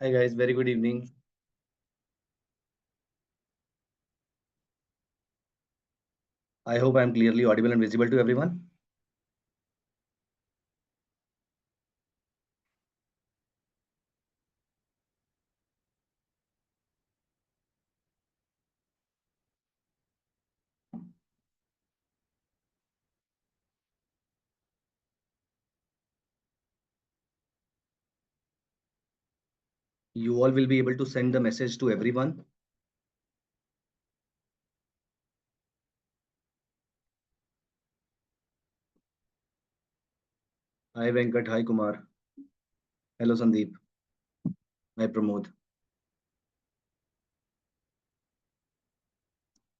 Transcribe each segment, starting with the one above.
Hi guys, very good evening. I hope I am clearly audible and visible to everyone. You all will be able to send the message to everyone. Hi Venkat, hi Kumar. Hello Sandeep. Hi Pramod.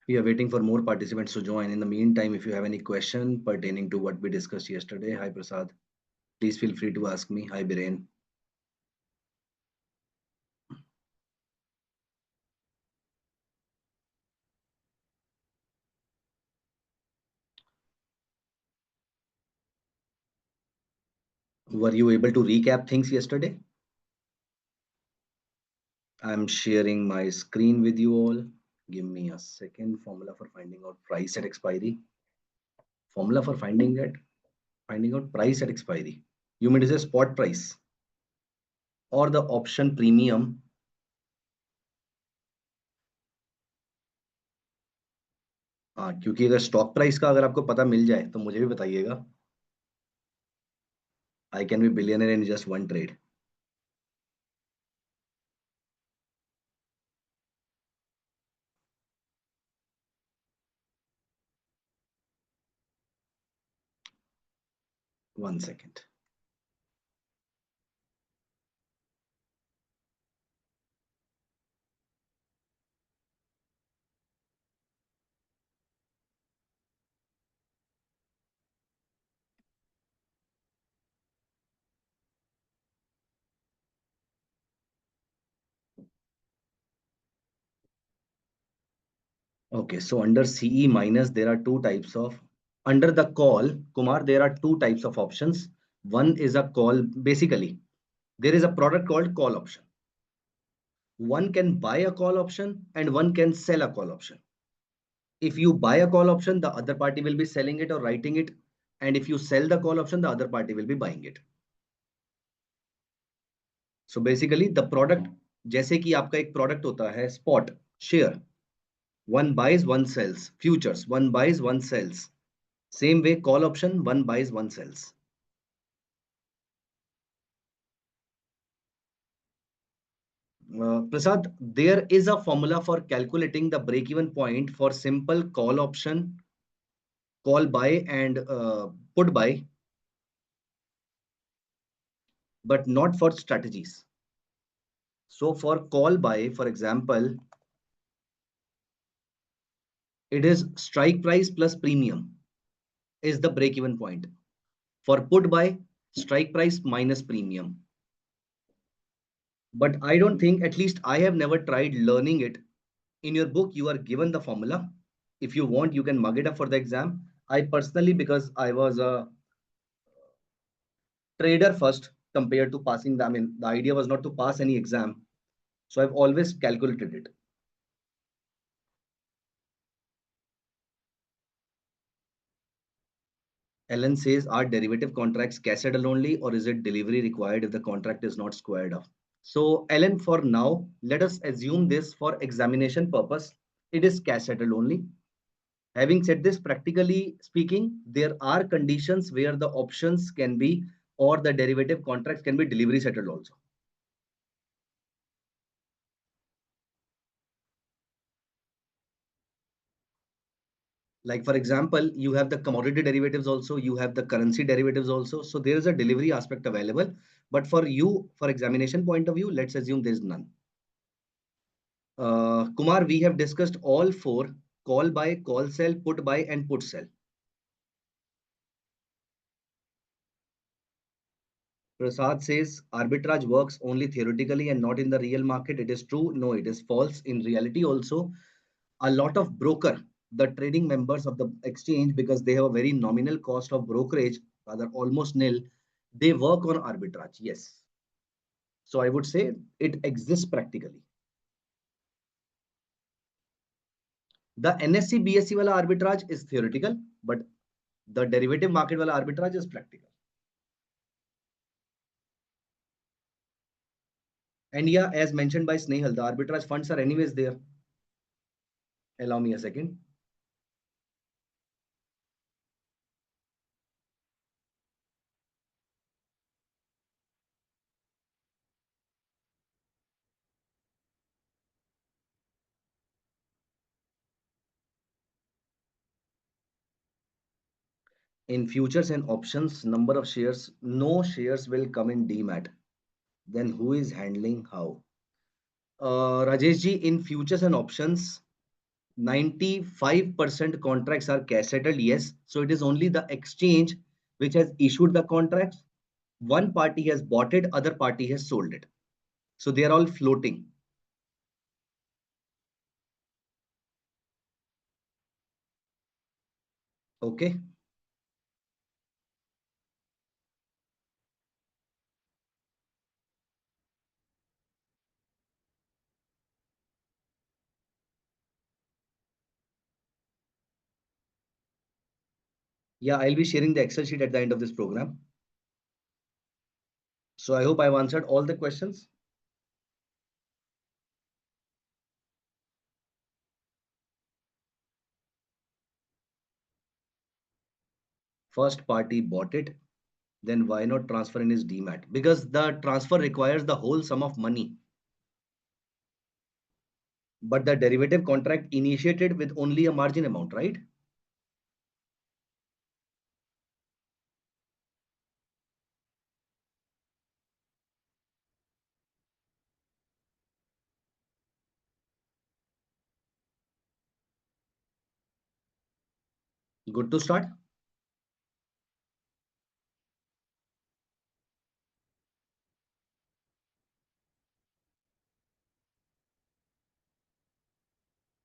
We are waiting for more participants to join. In the meantime, if you have any question pertaining to what we discussed yesterday, hi Prasad, please feel free to ask me. Hi Biren. Were you able to recap things yesterday? I'm sharing my screen with you all. Give me a second. Formula for finding out price at expiry. Formula for finding out price at expiry. You mean to say spot price or the option premium? हाँ, क्योंकि अगर stock price का अगर आपको पता मिल जाए तो मुझे भी बताइएगा. I can be billionaire in just one trade. One second. Okay, so under CE minus, there are two types of, under the call, Kumar, there are two types of options. One is a call, basically, there is a product called call option. One can buy a call option and one can sell a call option. If you buy a call option, the other party will be selling it or writing it. And if you sell the call option, the other party will be buying it. So basically the product, जैसे कि आपका एक product होता है spot share, one buys one sells, futures one buys one sells, same way call option one buys one sells. Prasad, there is a formula for calculating the break even point for simple call option, call buy and put buy, but not for strategies. So for call buy, for example, it is strike price plus premium is the break even point. For put buy, strike price minus premium. But I don't think, at least I have never tried learning it. In your book, you are given the formula. If you want, you can mug it up for the exam. I personally, because I was a trader first compared to passing the, I mean, the idea was not to pass any exam. So I've always calculated it. Ellen says, are derivative contracts cassettle only or is it delivery required if the contract is not squared off? So Ellen, for now, let us assume this for examination purpose. It is cassettle only. Having said this, practically speaking, there are conditions where the options can be or the derivative contracts can be delivery settled also. Like for example, you have the commodity derivatives also, you have the currency derivatives also. So there is a delivery aspect available. But for you, for examination point of view, let's assume there's none. Kumar, we have discussed all four: call buy, call sell, put buy, and put sell. Prasad says arbitrage works only theoretically and not in the real market. It is true. No, it is false. In reality, also, a lot of broker, the trading members of the exchange, because they have a very nominal cost of brokerage, rather almost nil, they work on arbitrage. Yes. So I would say it exists practically. The NSE BSE wala arbitrage is theoretical, but the derivative market wala arbitrage is practical. And yeah, as mentioned by Snehal, the arbitrage funds are anyways there. Allow me a second. In futures and options, number of shares, no shares will come in demat. Then who is handling how? Rajesh ji, in futures and options, 95% contracts are cash settled, yes. So it is only the exchange which has issued the contracts. One party has bought it, other party has sold it. So they are all floating. Okay. Yeah, I'll be sharing the Excel sheet at the end of this program. So I hope I've answered all the questions. First party bought it, then why not transfer in his demat? Because the transfer requires the whole sum of money. But the derivative contract initiated with only a margin amount, right? Good to start.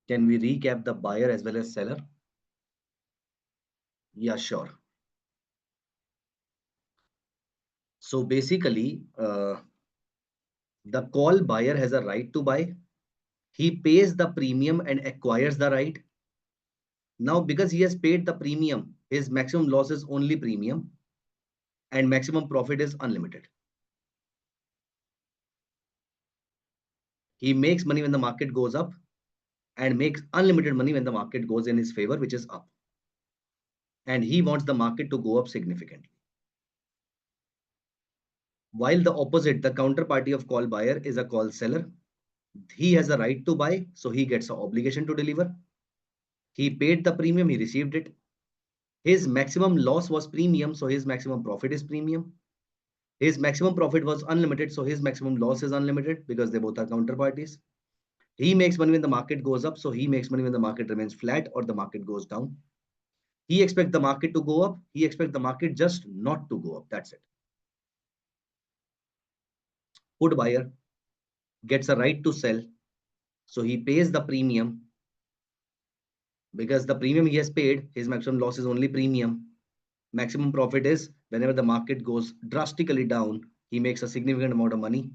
Can we recap the buyer as well as seller? Yeah, sure. So basically, the call buyer has a right to buy. He pays the premium and acquires the right. Now, because he has paid the premium, his maximum loss is only premium and maximum profit is unlimited. He makes money when the market goes up and makes unlimited money when the market goes in his favor, which is up. And he wants the market to go up significantly. While the opposite, the counterparty of call buyer is a call seller. He has a right to buy, so he gets an obligation to deliver. He paid the premium, he received it. His maximum loss was premium, so his maximum profit is premium. His maximum profit was unlimited, so his maximum loss is unlimited because they both are counterparties. He makes money when the market goes up, so he makes money when the market remains flat or the market goes down. He expects the market to go up. He expects the market just not to go up. That's it. Put buyer gets a right to sell, so he pays the premium because the premium he has paid, his maximum loss is only premium. Maximum profit is whenever the market goes drastically down, he makes a significant amount of money.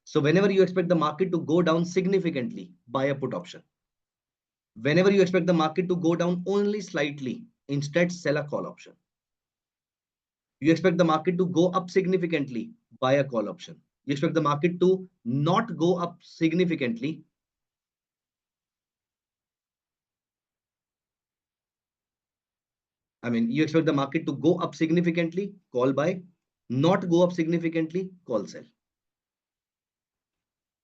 So whenever you expect the market to go down significantly, buy a put option. Whenever you expect the market to go down only slightly, instead sell a call option. You expect the market to go up significantly, buy a call option. You expect the market to not go up significantly. I mean, you expect the market to go up significantly, call buy, not go up significantly, call sell.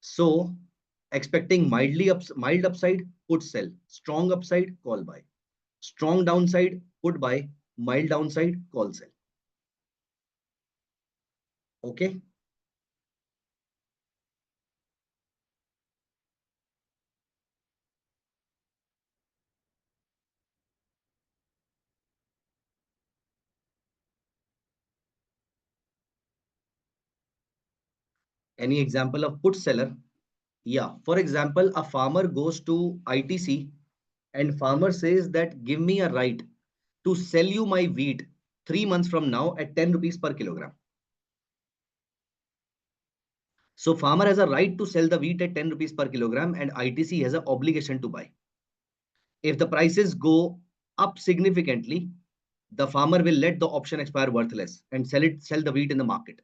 So expecting mild upside, put sell. Strong upside, call buy. Strong downside, put buy. Mild downside, call sell. Okay. Any example of put seller? Yeah. For example, a farmer goes to ITC and farmer says that give me a right to sell you my wheat 3 months from now at 10 rupees per kilogram. So farmer has a right to sell the wheat at 10 rupees per kilogram and ITC has an obligation to buy. If the prices go up significantly, the farmer will let the option expire worthless and sell the wheat in the market.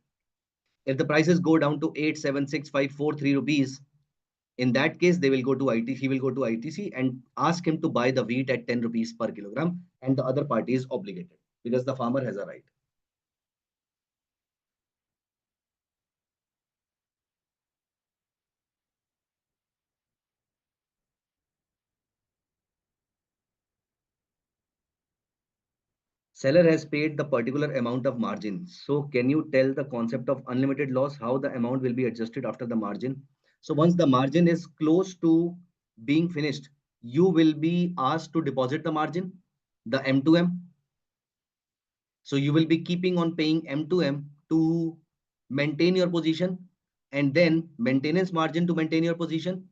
If the prices go down to 8, 7, 6, 5, 4, 3 rupees, in that case, they will go to ITC. He will go to ITC and ask him to buy the wheat at 10 rupees per kilogram, and the other party is obligated because the farmer has a right. Seller has paid the particular amount of margin. So can you tell the concept of unlimited loss, how the amount will be adjusted after the margin? So once the margin is close to being finished, you will be asked to deposit the margin, the M2M. So you will be keeping on paying M2M to maintain your position and then maintenance margin to maintain your position.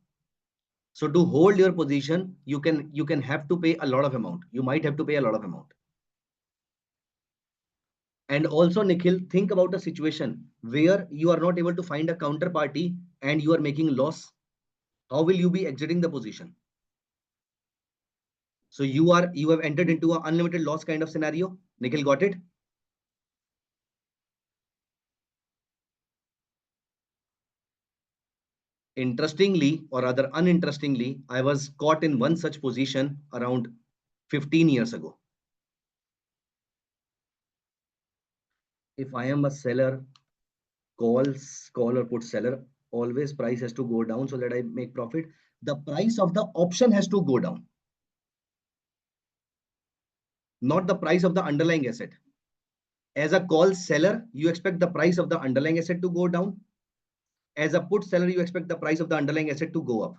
So to hold your position, you can have to pay a lot of amount. You might have to pay a lot of amount. And also, Nikhil, think about a situation where you are not able to find a counterparty and you are making loss. How will you be exiting the position? So you have entered into an unlimited loss kind of scenario. Nikhil, got it? Interestingly, or rather uninterestingly, I was caught in one such position around 15 years ago. If I am a seller, call or put seller, always price has to go down so that I make profit. The price of the option has to go down, not the price of the underlying asset. As a call seller, you expect the price of the underlying asset to go down. As a put seller, you expect the price of the underlying asset to go up.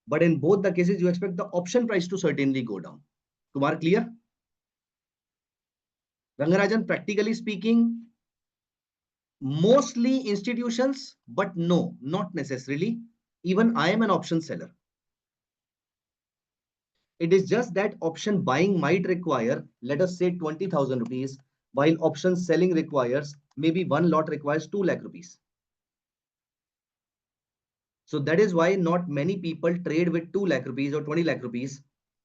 But in both the cases, you expect the option price to certainly go down. Kumar, clear? Rangarajan, practically speaking, mostly institutions, but no, not necessarily. Even I am an option seller. It is just that option buying might require, let us say 20,000 rupees, while option selling requires, maybe one lot requires 2 lakh rupees. So that is why not many people trade with 2 lakh rupees or 20 lakh rupees.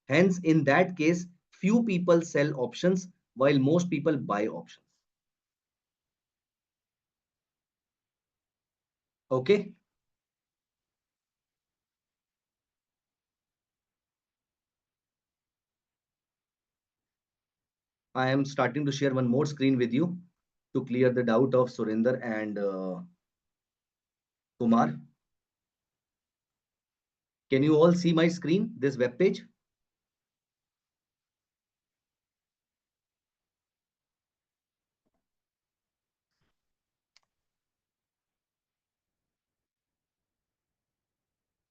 Hence, in that case, few people sell options while most people buy options. Okay. I am starting to share one more screen with you to clear the doubt of Surinder and Kumar. Can you all see my screen, this web page?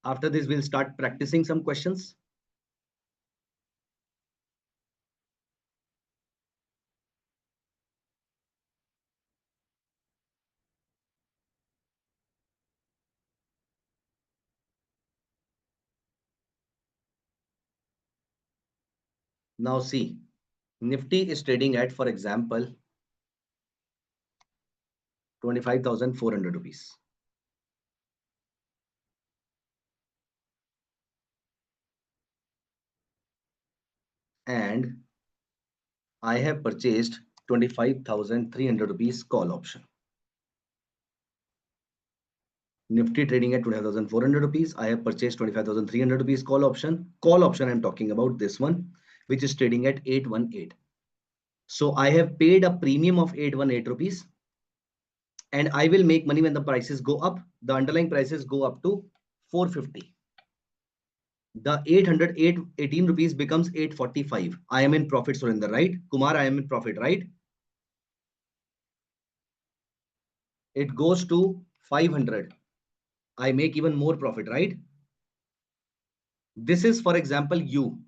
After this, we'll start practicing some questions. Now see, Nifty is trading at, for example, 25,400 rupees. And I have purchased 25,300 rupees call option. Nifty trading at 25,400 rupees. I have purchased 25,300 rupees call option. Call option I'm talking about, this one, which is trading at 818. So I have paid a premium of 818 rupees. And I will make money when the prices go up. The underlying prices go up to 450. The 818 rupees becomes 845. I am in profit, Surinder, right? Kumar, I am in profit, right? It goes to 500. I make even more profit, right? This is, for example, you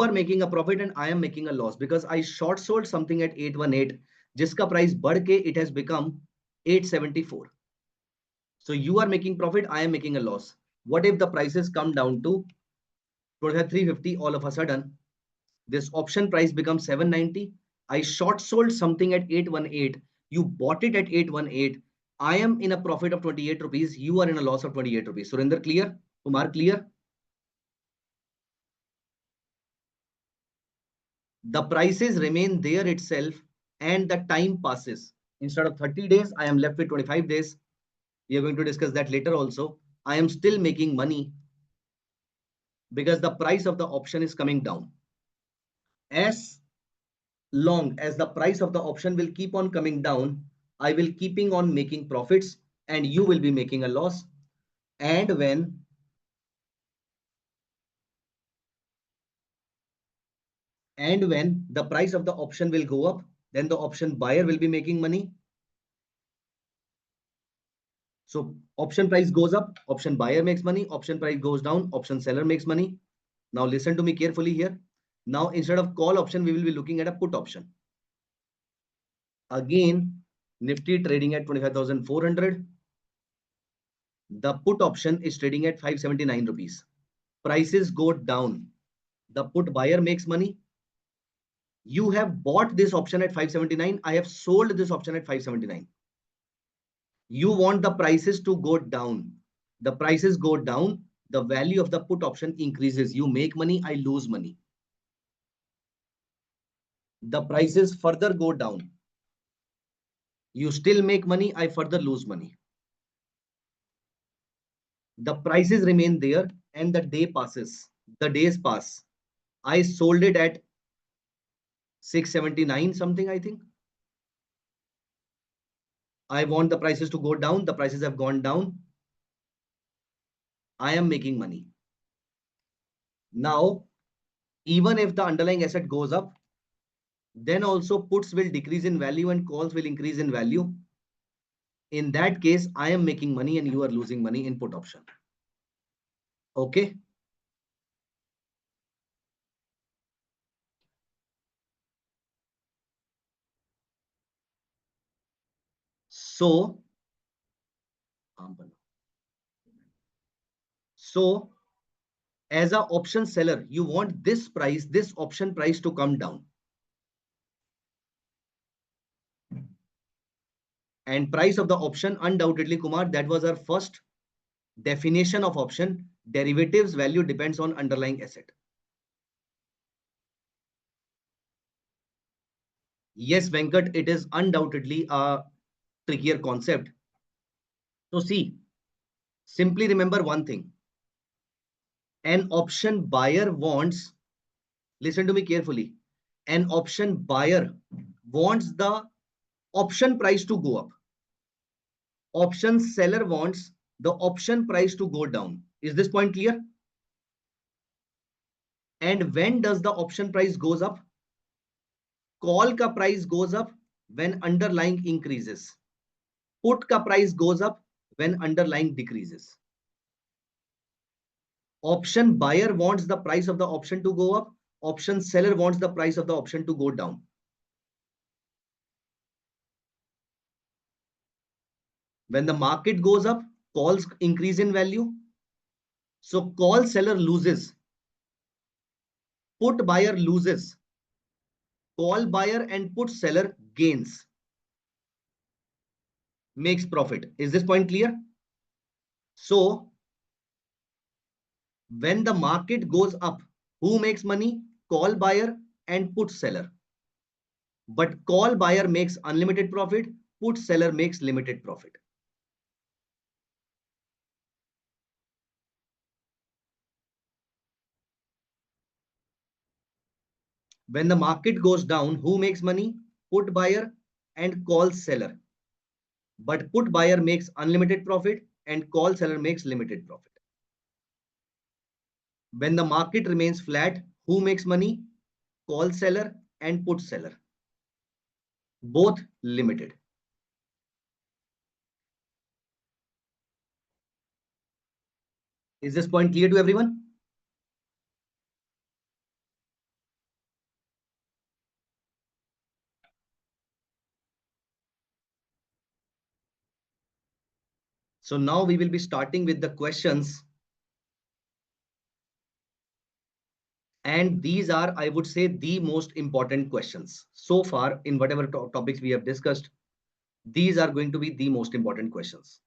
are making a profit and I am making a loss because I short sold something at 818, jiska price बढ़ के it has become 874. So you are making profit, I am making a loss. What if the prices come down to 350 all of a sudden? This option price becomes 790. I short sold something at 818. You bought it at 818. I am in a profit of 28 rupees. You are in a loss of 28 rupees. Surinder, clear? Kumar, clear? The prices remain there itself and the time passes. Instead of 30 days, I am left with 25 days. We are going to discuss that later also. I am still making money because the price of the option is coming down. As long as the price of the option will keep on coming down, I will keeping on making profits and you will be making a loss. And when the price of the option will go up, then the option buyer will be making money. So option price goes up, option buyer makes money, option price goes down, option seller makes money. Now listen to me carefully here. Now instead of call option, we will be looking at a put option. Again, Nifty trading at 25,400. The put option is trading at 579 rupees. Prices go down. The put buyer makes money. You have bought this option at 579. I have sold this option at 579. You want the prices to go down. The prices go down. The value of the put option increases. You make money, I lose money. The prices further go down. You still make money, I further lose money. The prices remain there and the day passes. The days pass. I sold it at 679 something, I think. I want the prices to go down. The prices have gone down. I am making money. Now, even if the underlying asset goes up, then also puts will decrease in value and calls will increase in value. In that case, I am making money and you are losing money in put option. Okay. So, as a option seller, you want this price, this option price to come down. And price of the option, undoubtedly, Kumar, that was our first definition of option. Derivatives value depends on underlying asset. Yes, Venkat, it is undoubtedly a trickier concept. So see, simply remember one thing. An option buyer wants, listen to me carefully, an option buyer wants the option price to go up. Option seller wants the option price to go down. Is this point clear? And when does the option price goes up? Call ka price goes up when underlying increases. Put ka price goes up when underlying decreases. Option buyer wants the price of the option to go up. Option seller wants the price of the option to go down. When the market goes up, calls increase in value. So call seller loses. Put buyer loses. Call buyer and put seller gains. Makes profit. Is this point clear? So when the market goes up, who makes money? Call buyer and put seller. But call buyer makes unlimited profit, put seller makes limited profit. When the market goes down, who makes money? Put buyer and call seller. But put buyer makes unlimited profit and call seller makes limited profit. When the market remains flat, who makes money? Call seller and put seller. Both limited. Is this point clear to everyone? So now we will be starting with the questions. And these are, I would say, the most important questions so far in whatever topics we have discussed. These are going to be the most important questions.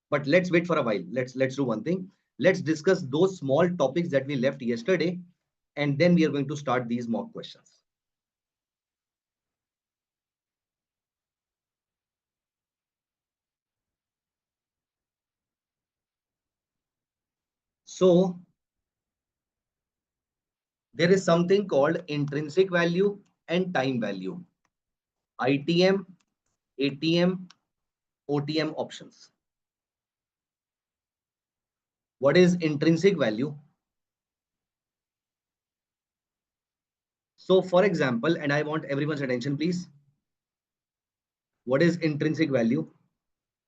But let's wait for a while. Let's do one thing. Let's discuss those small topics that we left yesterday, and then we are going to start these mock questions. So there is something called intrinsic value and time value. ITM, ATM, OTM options. What is intrinsic value? So for example, and I want everyone's attention, please. What is intrinsic value?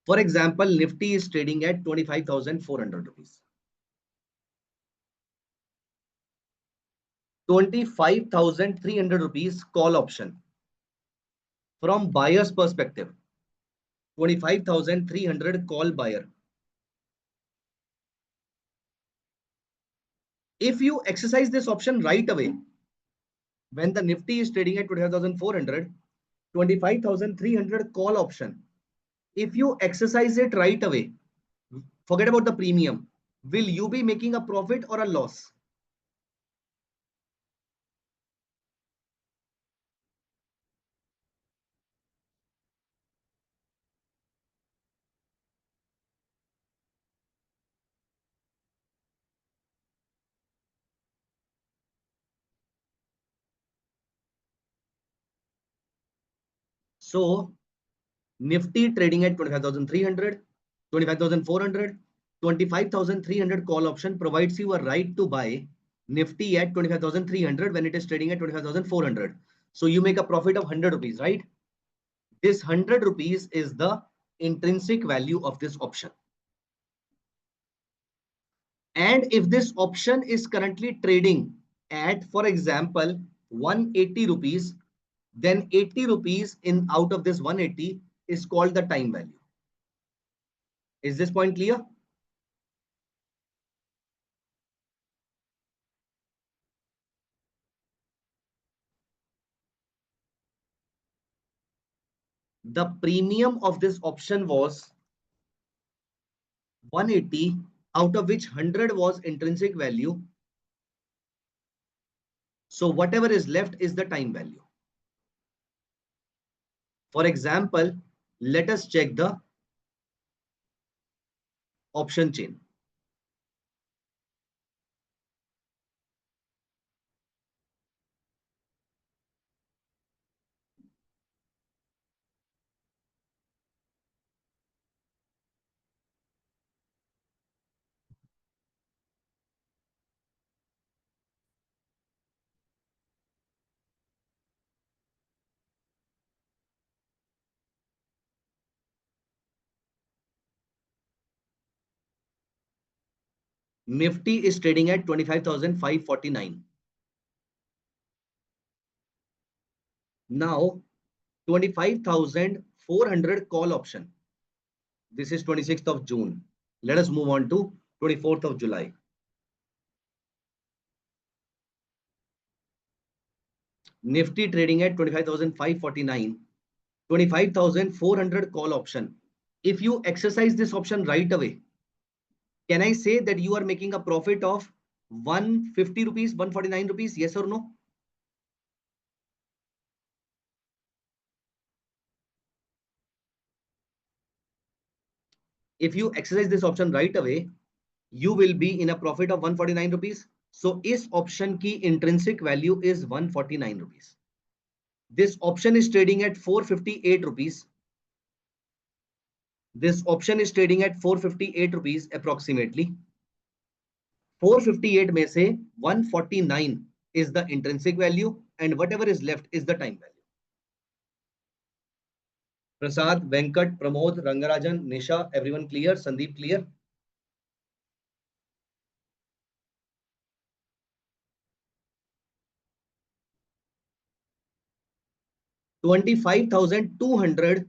For example, Nifty is trading at 25,400 rupees. 25,300 rupees call option. From buyer's perspective, 25,300 call buyer. If you exercise this option right away, when the Nifty is trading at 25,400, 25,300 call option, if you exercise it right away, forget about the premium, will you be making a profit or a loss? So Nifty trading at 25,300, 25,400, 25,300 call option provides you a right to buy Nifty at 25,300 when it is trading at 25,400. So you make a profit of 100 rupees, right? This 100 rupees is the intrinsic value of this option. And if this option is currently trading at, for example, 180 rupees, then 80 rupees in out of this 180 is called the time value. Is this point clear? The premium of this option was 180, out of which 100 was intrinsic value. So whatever is left is the time value. For example, let us check the option chain. Nifty is trading at 25,549. Now 25,400 call option. This is 26th of June. Let us move on to 24th of July. Nifty trading at 25,549. 25,400 call option. If you exercise this option right away, can I say that you are making a profit of 150 rupees, 149 rupees? Yes or no? If you exercise this option right away, you will be in a profit of 149 rupees. So इस option की intrinsic value is 149 rupees. This option is trading at 458 rupees. This option is trading at 458 rupees approximately. 458 में से 149 is the intrinsic value and whatever is left is the time value. Prasad, Venkat, Pramod, Rangarajan, Nisha, everyone clear? Sandeep clear? $25,200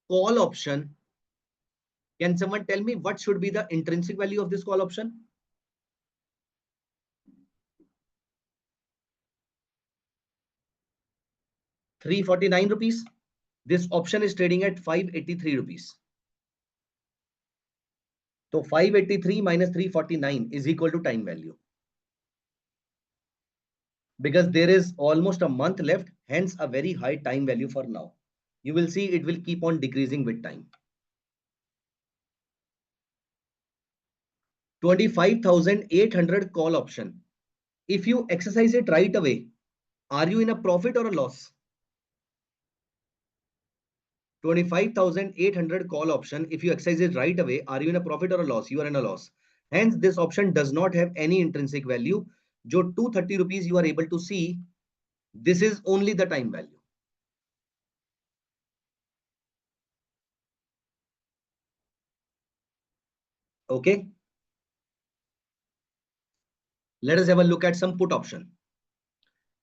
call option. Can someone tell me what should be the intrinsic value of this call option? 349 rupees. This option is trading at 583 rupees. So 583 minus 349 is equal to time value. Because there is almost a month left, hence a very high time value for now. You will see it will keep on decreasing with time. 25,800 call option. If you exercise it right away, are you in a profit or a loss? 25,800 call option. If you exercise it right away, are you in a profit or a loss? You are in a loss. Hence, this option does not have any intrinsic value. जो 230 rupees you are able to see, this is only the time value. Okay. Let us have a look at some put option.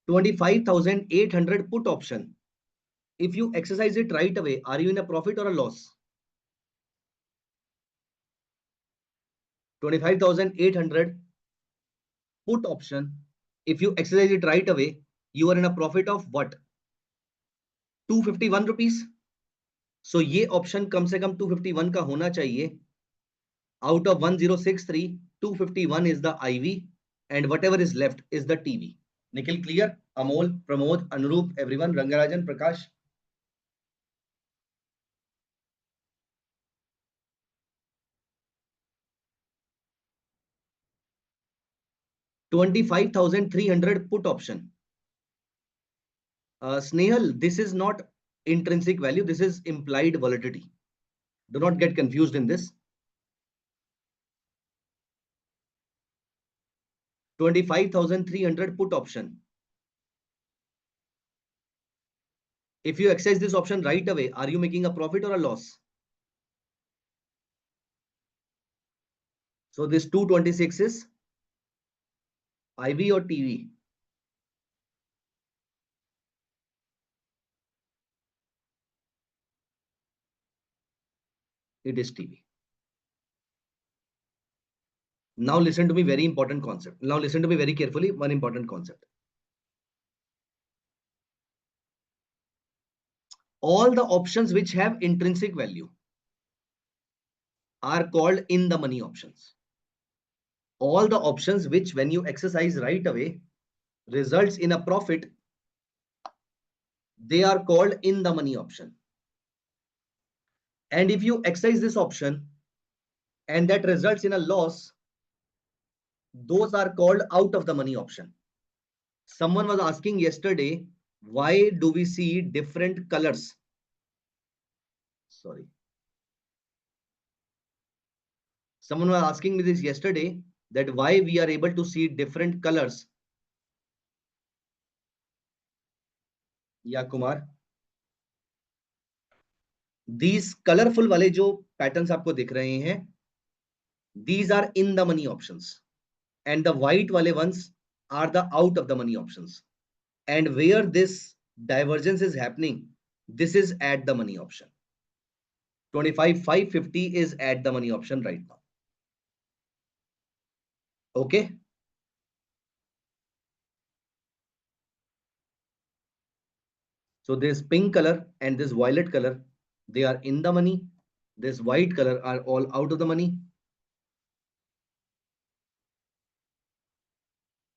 25,800 put option. If you exercise it right away, are you in a profit or a loss? 25,800 put option. If you exercise it right away, you are in a profit of what? 251 rupees. So ये option कम से कम 251 का होना चाहिए. Out of 1063, 251 is the IV and whatever is left is the TV. Nikhil, clear? Amol, Pramod, Anurup, everyone, Rangarajan, Prakash. 25,300 put option. Snehal, this is not intrinsic value. This is implied volatility. Do not get confused in this. 25,300 put option. If you exercise this option right away, are you making a profit or a loss? So this 226 is IV or TV? It is TV. Now listen to me, very important concept. Now listen to me very carefully, one important concept. All the options which have intrinsic value are called in the money options. All the options which when you exercise right away results in a profit, they are called in the money option. And if you exercise this option and that results in a loss, those are called out of the money option. Someone was asking yesterday, why do we see different colors? Sorry. Someone was asking me this yesterday, that why we are able to see different colors. Yeah, Kumar. These colorful वाले जो patterns आपको दिख रहे हैं, these are in the money options. And the white वाले ones are the out of the money options. And where this divergence is happening, this is at the money option. 25,550 is at the money option right now. Okay. So this pink color and this violet color, they are in the money. This white color are all out of the money.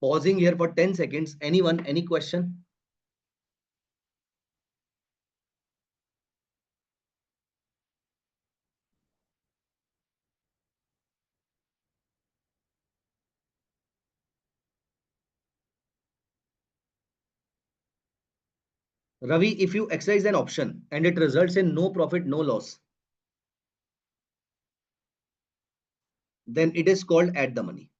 Pausing here for 10 seconds. Anyone, any question? Ravi, if you exercise an option and it results in no profit, no loss, then it is called at the money.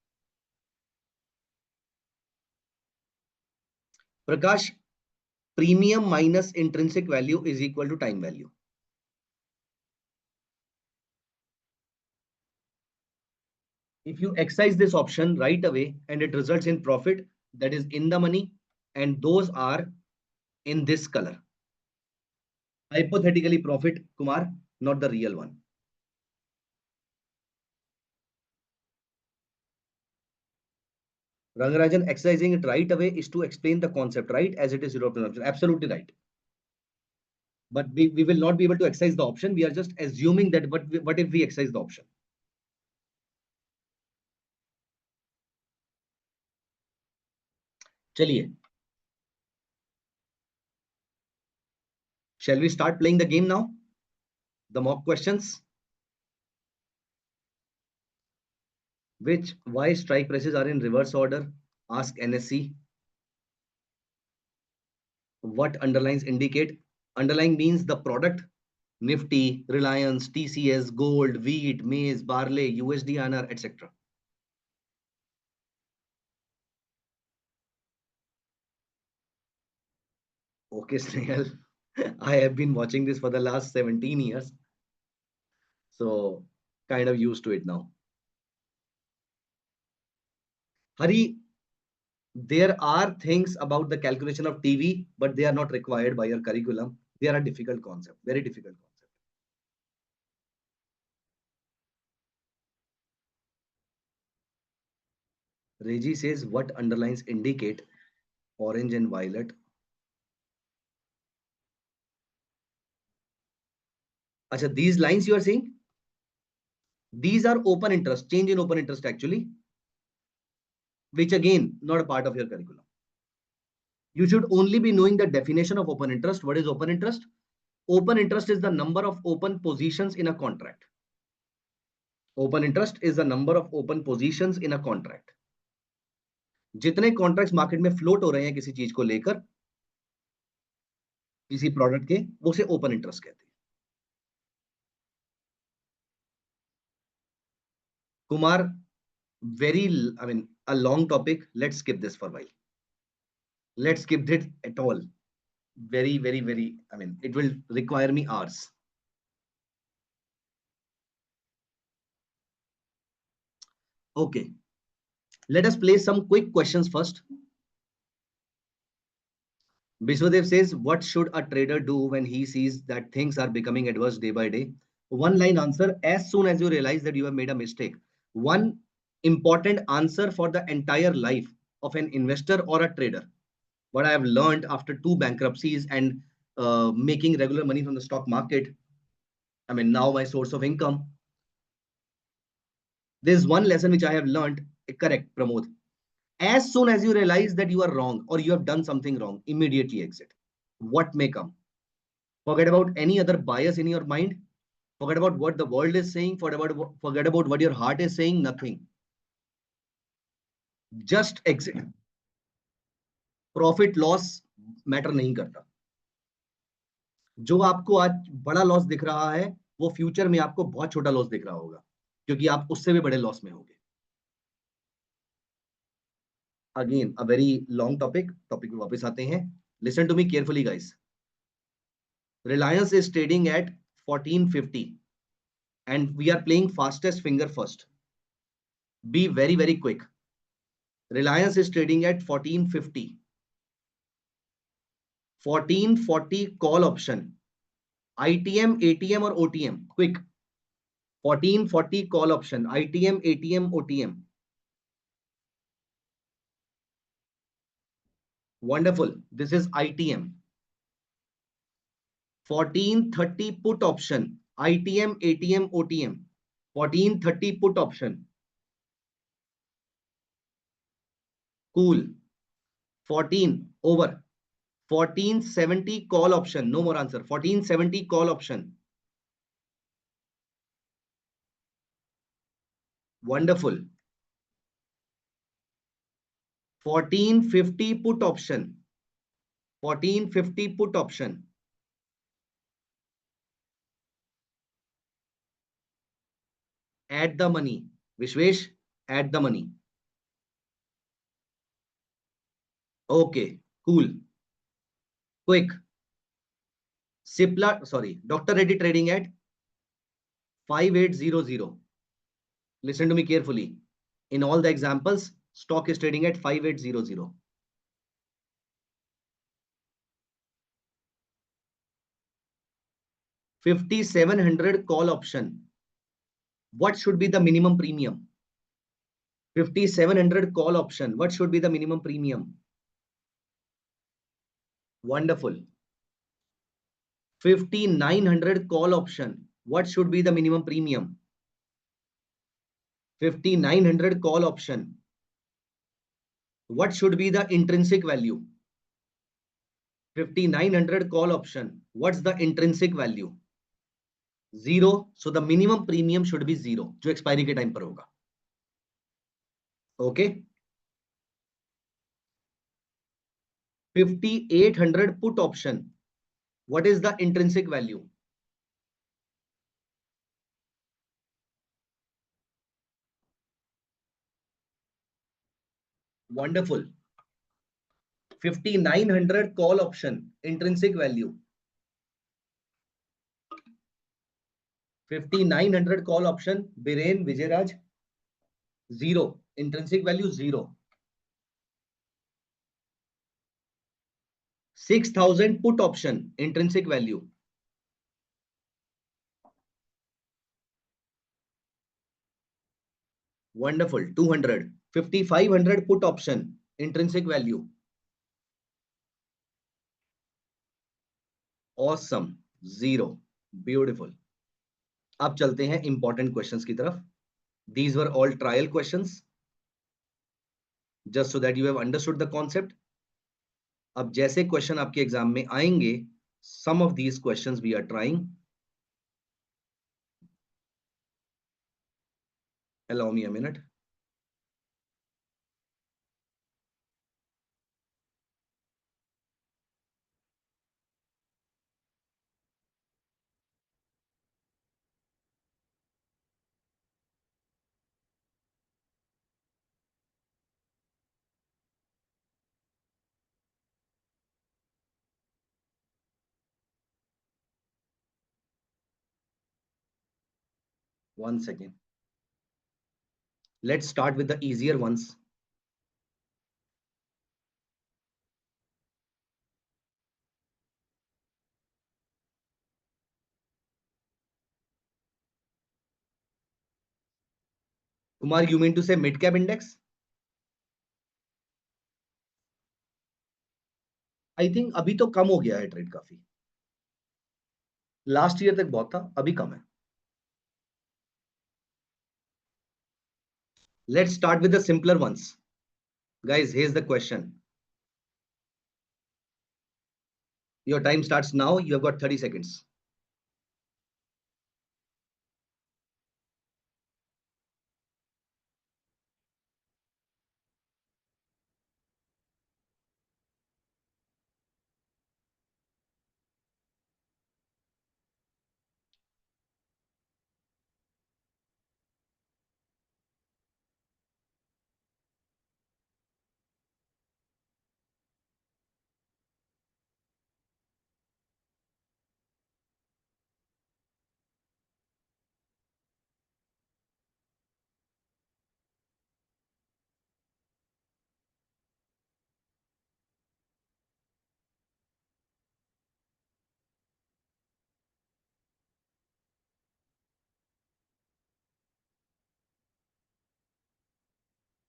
Prakash, premium minus intrinsic value is equal to time value. If you exercise this option right away and it results in profit, that is in the money, and those are in this color. Hypothetically profit, Kumar, not the real one. Rangarajan, exercising it right away is to explain the concept, right? As it is European option. Absolutely right. but we will not be able to exercise the option. We are just assuming that what if we exercise the option? चलिए, shall we start playing the game now? The mock questions. Why strike prices are in reverse order? Ask NSC. What underlines indicate? Underlying means the product. Nifty, Reliance, TCS, gold, wheat, maize, barley, USD, INR, etc. Okay, Snehal. I have been watching this for the last 17 years. So kind of used to it now. Hari, there are things about the calculation of TV, but they are not required by your curriculum. They are a difficult concept, very difficult concept. Reggie says what underlines indicate orange and violet. Acha, these lines you are seeing, these are open interest, change in open interest actually, which again, not a part of your curriculum. You should only be knowing the definition of open interest. What is open interest? Open interest is the number of open positions in a contract. Open interest is the number of open positions in a contract. जितने contracts market में float हो रहे हैं किसी चीज को लेकर, किसी प्रोडक्ट के, वो से ओपन इंटरेस्ट कहते हैं. Kumar, a long topic. Let's skip this for a while. Let's skip it at all. Very, very, very, it will require me hours. Okay. Let us play some quick questions first. Vishwadev says, what should a trader do when he sees that things are becoming adverse day by day? One line answer, as soon as you realize that you have made a mistake. One important answer for the entire life of an investor or a trader. What I have learned after 2 bankruptcies and making regular money from the stock market. Now my source of income. There's one lesson which I have learned. Correct, Pramod. As soon as you realize that you are wrong or you have done something wrong, immediately exit. What may come? Forget about any other bias in your mind. Forget about what the world is saying. Forget about what your heart is saying. Nothing. Just exit. Profit loss matter नहीं करता. जो आपको आज बड़ा loss दिख रहा है, वो फ्यूचर में आपको बहुत छोटा लॉस दिख रहा होगा, क्योंकि आप उससे भी बड़े लॉस में होंगे. Again, a very long topic पे वापस आते हैं. Listen to me carefully, guys. Reliance is trading at 1450 and we are playing fastest finger first. Be very, very quick. Reliance is trading at 1450. 1440 call option. ITM, ATM or OTM? Quick. 1440 call option. ITM, ATM, OTM. Wonderful. This is ITM. 1430 put option. ITM, ATM, OTM. 1430 put option. Cool. 14 over. 1470 call option. No more answer. 1470 call option. Wonderful. 1450 put option. 1450 put option. Add the money. Vishwesh, add the money. Okay, cool. Quick. Dr. Reddy trading at 5800. Listen to me carefully. In all the examples, stock is trading at 5800. $5,700 call option. What should be the minimum premium? 5,700 call option. What should be the minimum premium? Wonderful. 5900 call option. What should be the minimum premium? 5900 call option. What should be the intrinsic value? 5900 call option. What's the intrinsic value? 0. So the minimum premium should be 0, जो expiry के time पर होगा. Okay. 5800 put option. What is the intrinsic value? Wonderful. 5900 call option. Intrinsic value. 5900 call option. Biren Vijayaraj. 0. Intrinsic value 0. 6000 put option. Intrinsic value. Wonderful. 200. 5500 put option. Intrinsic value. Awesome. 0. Beautiful. अब चलते हैं important questions की तरफ. These were all trial questions, just so that you have understood the concept. अब जैसे question आपके exam में आएंगे, some of these questions we are trying. Allow me a minute. One second. Let's start with the easier ones. Kumar, you mean to say mid cap index? I think अभी तो कम हो गया है trade काफी. Last year तक बहुत था, अभी कम है. Let's start with the simpler ones. Guys, here's the question. Your time starts now. You have got 30 seconds.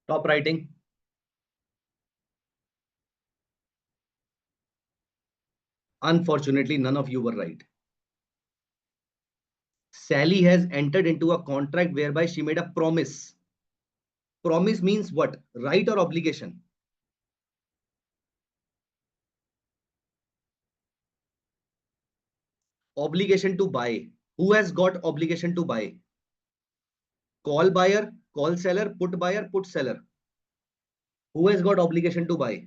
Top writing. Unfortunately, none of you were right. Sally has entered into a contract whereby she made a promise. Promise means what? Right or obligation? Obligation to buy. Who has got obligation to buy? Call buyer, call seller, put buyer, put seller. Who has got obligation to buy?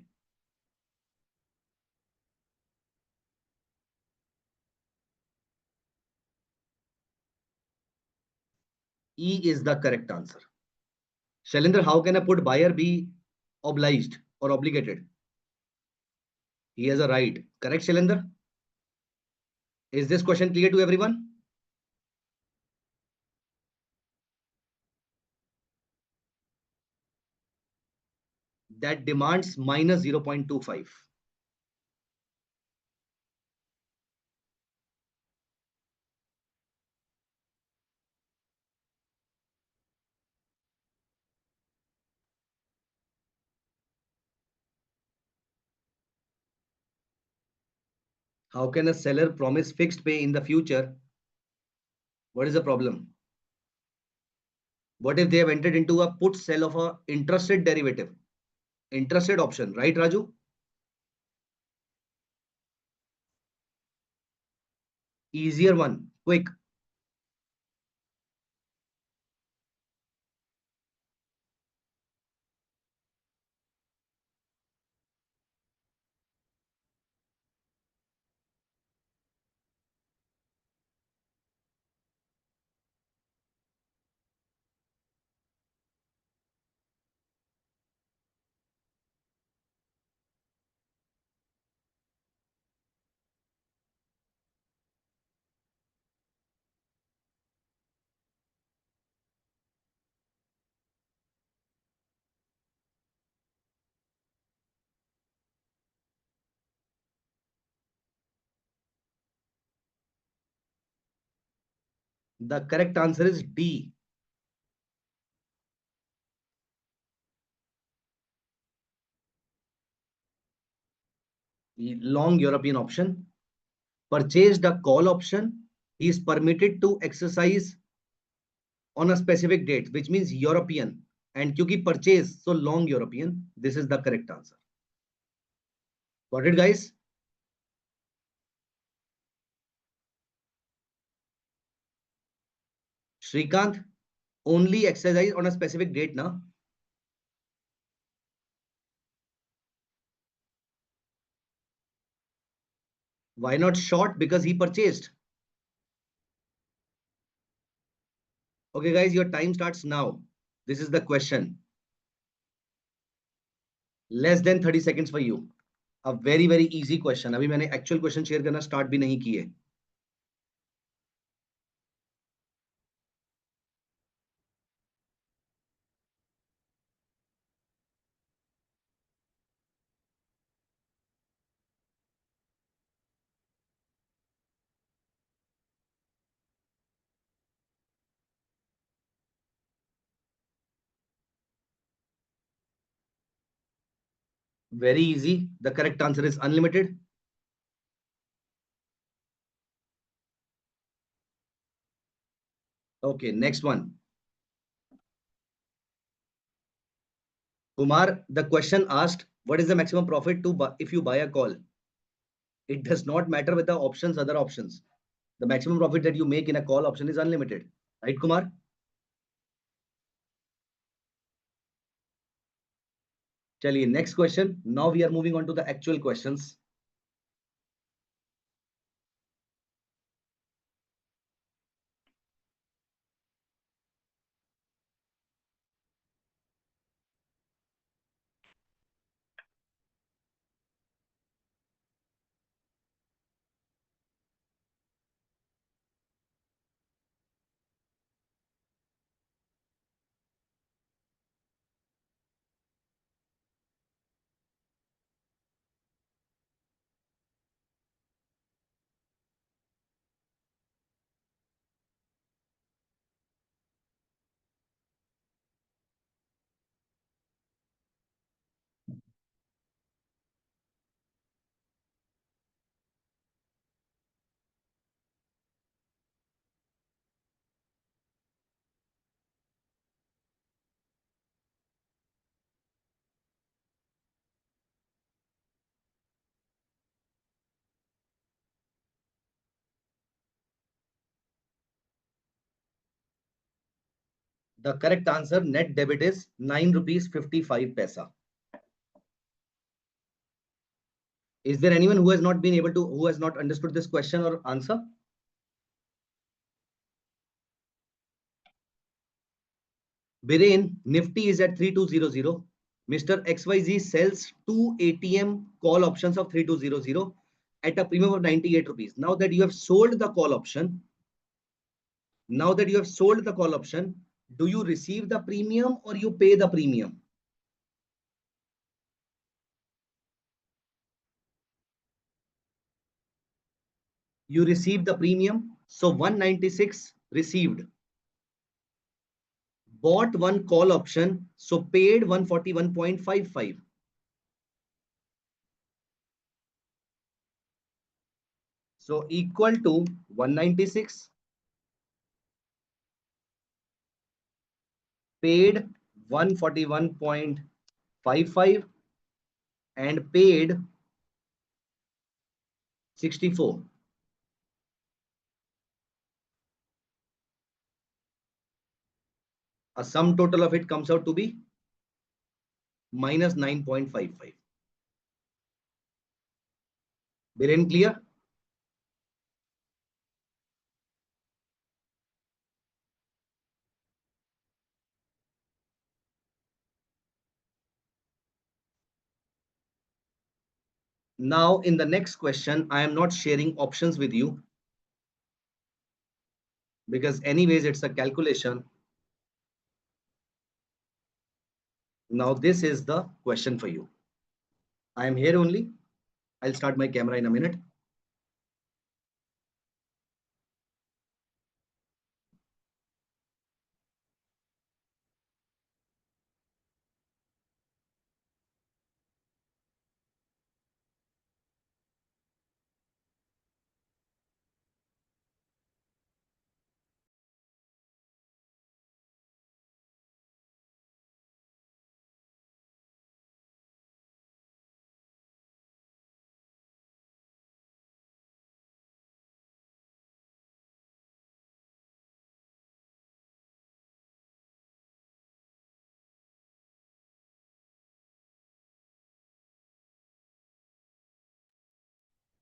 E is the correct answer. Shailendra, how can a put buyer be obliged or obligated? He has a right. Correct, Shailendra? Is this question clear to everyone? That demands minus 0.25. How can a seller promise fixed pay in the future? What is the problem? What if they have entered into a put sell of a interested derivative, interested option, right, Raju? Easier one, quick. The correct answer is D, long European option. Purchased a call option. He is permitted to exercise on a specific date, which means European. And kyunki purchase, so long European, this is the correct answer. Got it, guys? Shrikant, only exercise on a specific date, na? Why not short? Because he purchased. Okay, guys, your time starts now. This is the question. Less than 30 seconds for you. A very, very easy question. अभी मैंने actual question share करना start भी नहीं किए. Very easy. The correct answer is unlimited. Okay, next one. Kumar, the question asked, what is the maximum profit to buy if you buy a call? It does not matter with the options, other options. The maximum profit that you make in a call option is unlimited. Right, Kumar? Chaliye, next question. Now we are moving on to the actual questions. The correct answer, net debit is 9 rupees 55 paisa. Is there anyone who has not been able to, who has not understood this question or answer? Biren, Nifty is at 3200. Mr. XYZ sells two ATM call options of 3200 at a premium of 98 rupees. Now that you have sold the call option, do you receive the premium or you pay the premium? You receive the premium. So 196 received. Bought one call option, so paid 141.55. So equal to 196, paid 141.55 and paid 64. A sum total of it comes out to be minus 9.55. Biren clear? Now in the next question, I am not sharing options with you because anyways it's a calculation. Now this is the question for you. I am here only. I'll start my camera in a minute.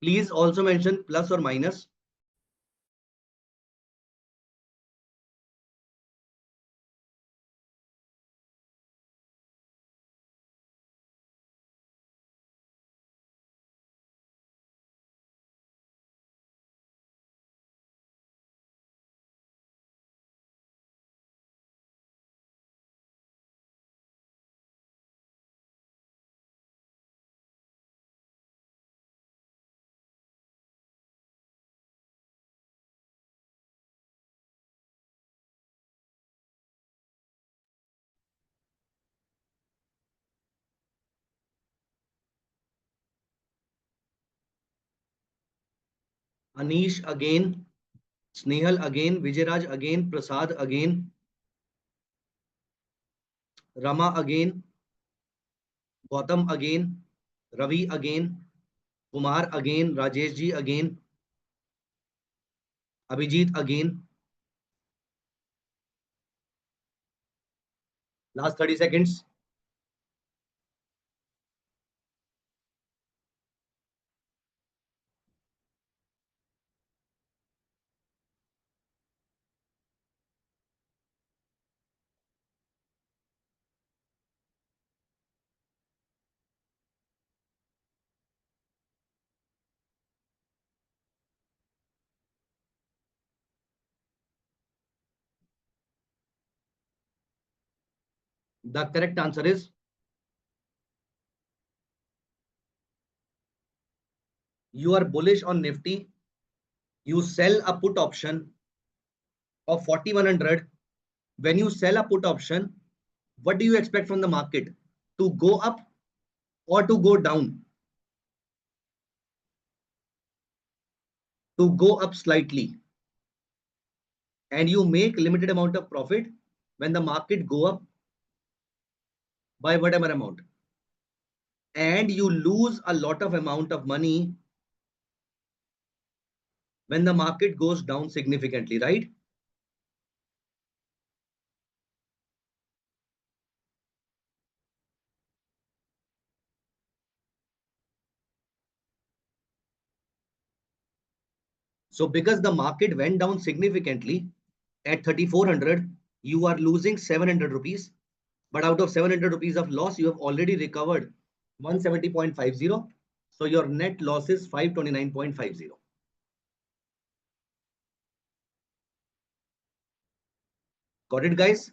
Please also mention plus or minus. Anish again, Snehal again, Vijayraj again, Prasad again, Rama again, Gautam again, Ravi again, Kumar again, Rajesh ji again, Abhijit again. Last 30 seconds. The correct answer is you are bullish on Nifty. You sell a put option of 4100. When you sell a put option, what do you expect from the market? To go up or to go down? To go up slightly. And you make limited amount of profit when the market go up by whatever amount. And you lose a lot of amount of money when the market goes down significantly, right? So because the market went down significantly at 3400, you are losing 700 rupees. But out of 700 rupees of loss, you have already recovered 170.50. So your net loss is 529.50. Got it, guys?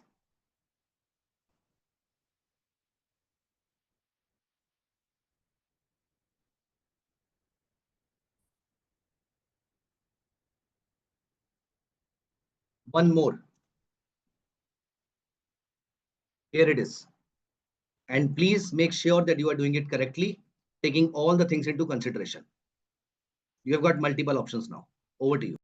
One more. Here it is. And please make sure that you are doing it correctly, taking all the things into consideration. You have got multiple options now. Over to you.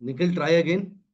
Nikhil, try again.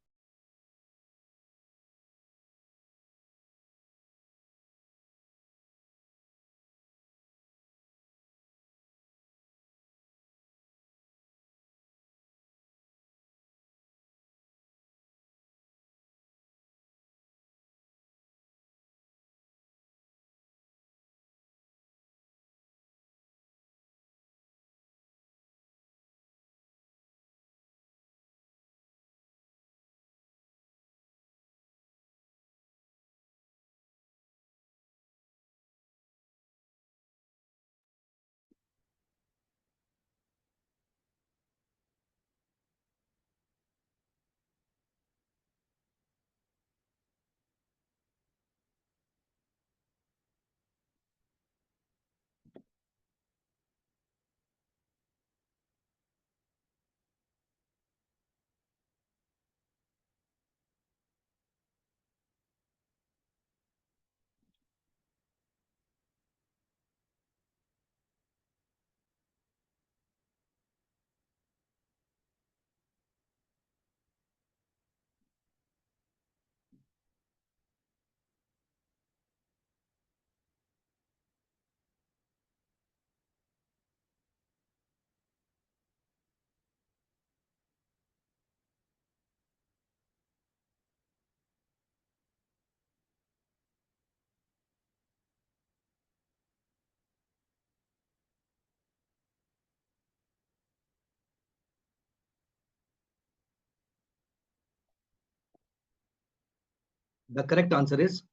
The correct answer is,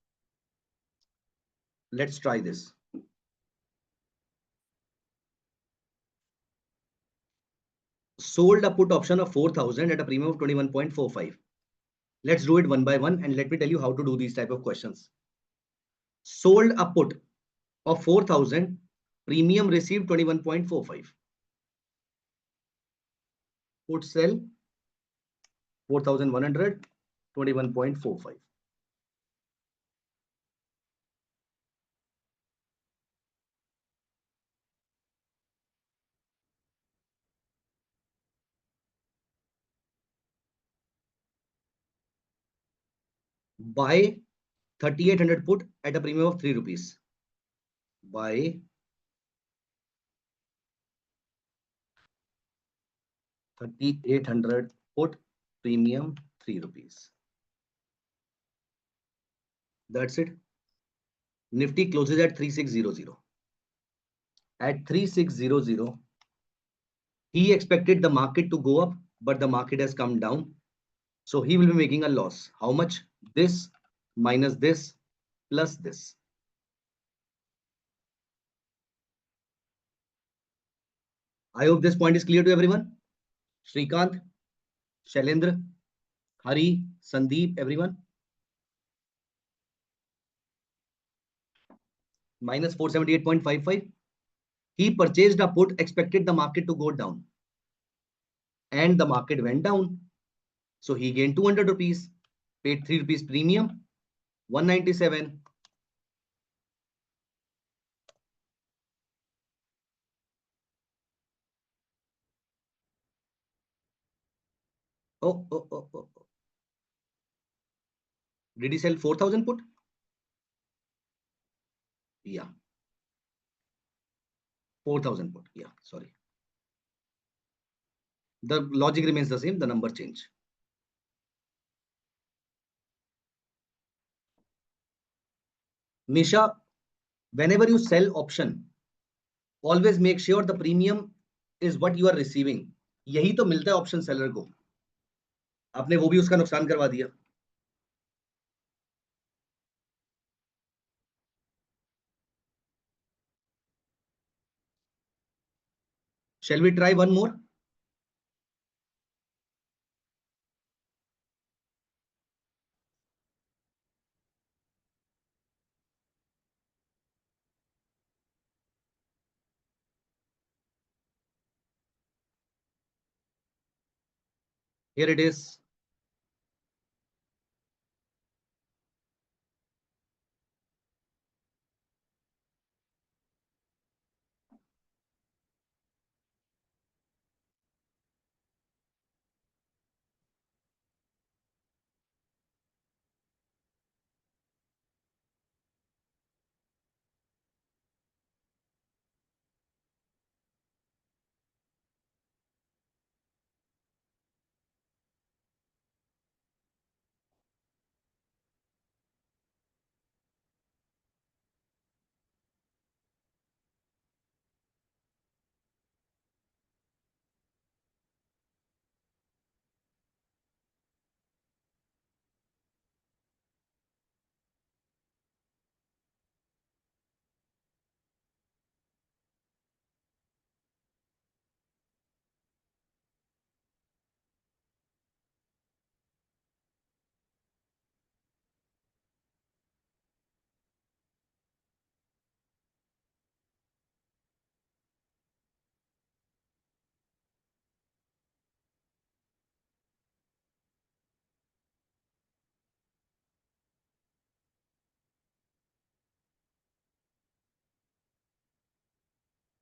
let's try this. Sold a put option of 4,000 at a premium of 21.45. Let's do it one by one and let me tell you how to do these type of questions. Sold a put of 4,000, premium received 21.45. Put sell 4,100, 21.45. Buy 3,800 put at a premium of 3 rupees. Buy 3,800 put, premium 3 rupees. That's it. Nifty closes at 3600. At 3600, he expected the market to go up, but the market has come down. So he will be making a loss. How much? This minus this plus this. I hope this point is clear to everyone. Shrikant, Shailendra, Hari, Sandeep, everyone. Minus 478.55. He purchased a put, expected the market to go down. And the market went down. So he gained 200 rupees, paid 3 rupees premium, 197. Oh. Did he sell 4,000 put? Yeah, 4,000 put. Yeah, sorry. The logic remains the same, the number change. Misha, whenever you sell option, always make sure the premium is what you are receiving. यही तो मिलता है option seller को. आपने वो भी उसका नुकसान करवा दिया. Shall we try one more? Here it is.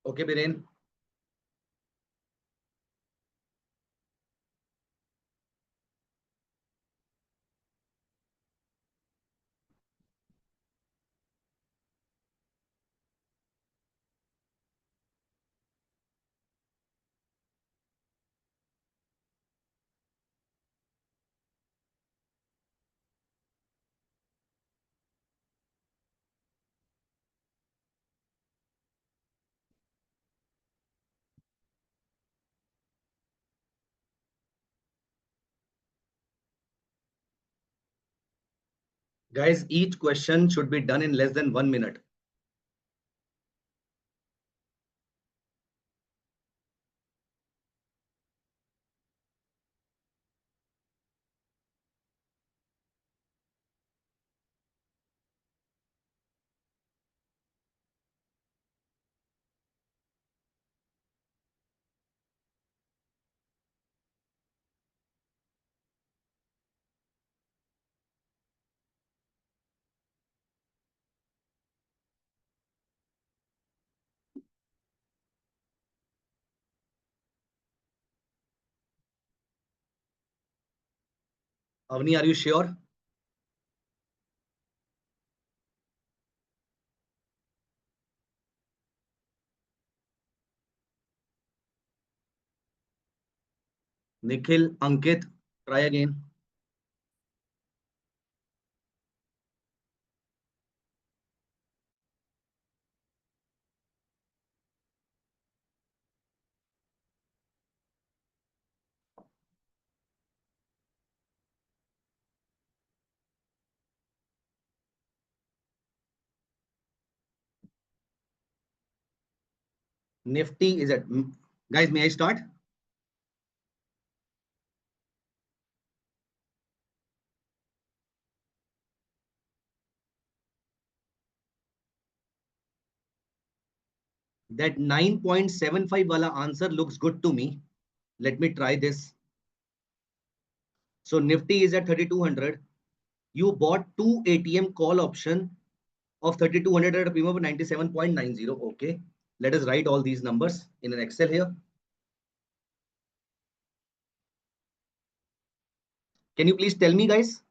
Okay, Biren. Guys, each question should be done in less than 1 minute. Avni, are you sure? Nikhil, Ankit, try again. Nifty is at, guys, may I start? That 9.75 wala answer looks good to me. Let me try this. So Nifty is at 3,200. You bought two ATM call option of 3,200 at a premium of 97.90. Okay. Let us write all these numbers in an Excel here. Can you please tell me, guys?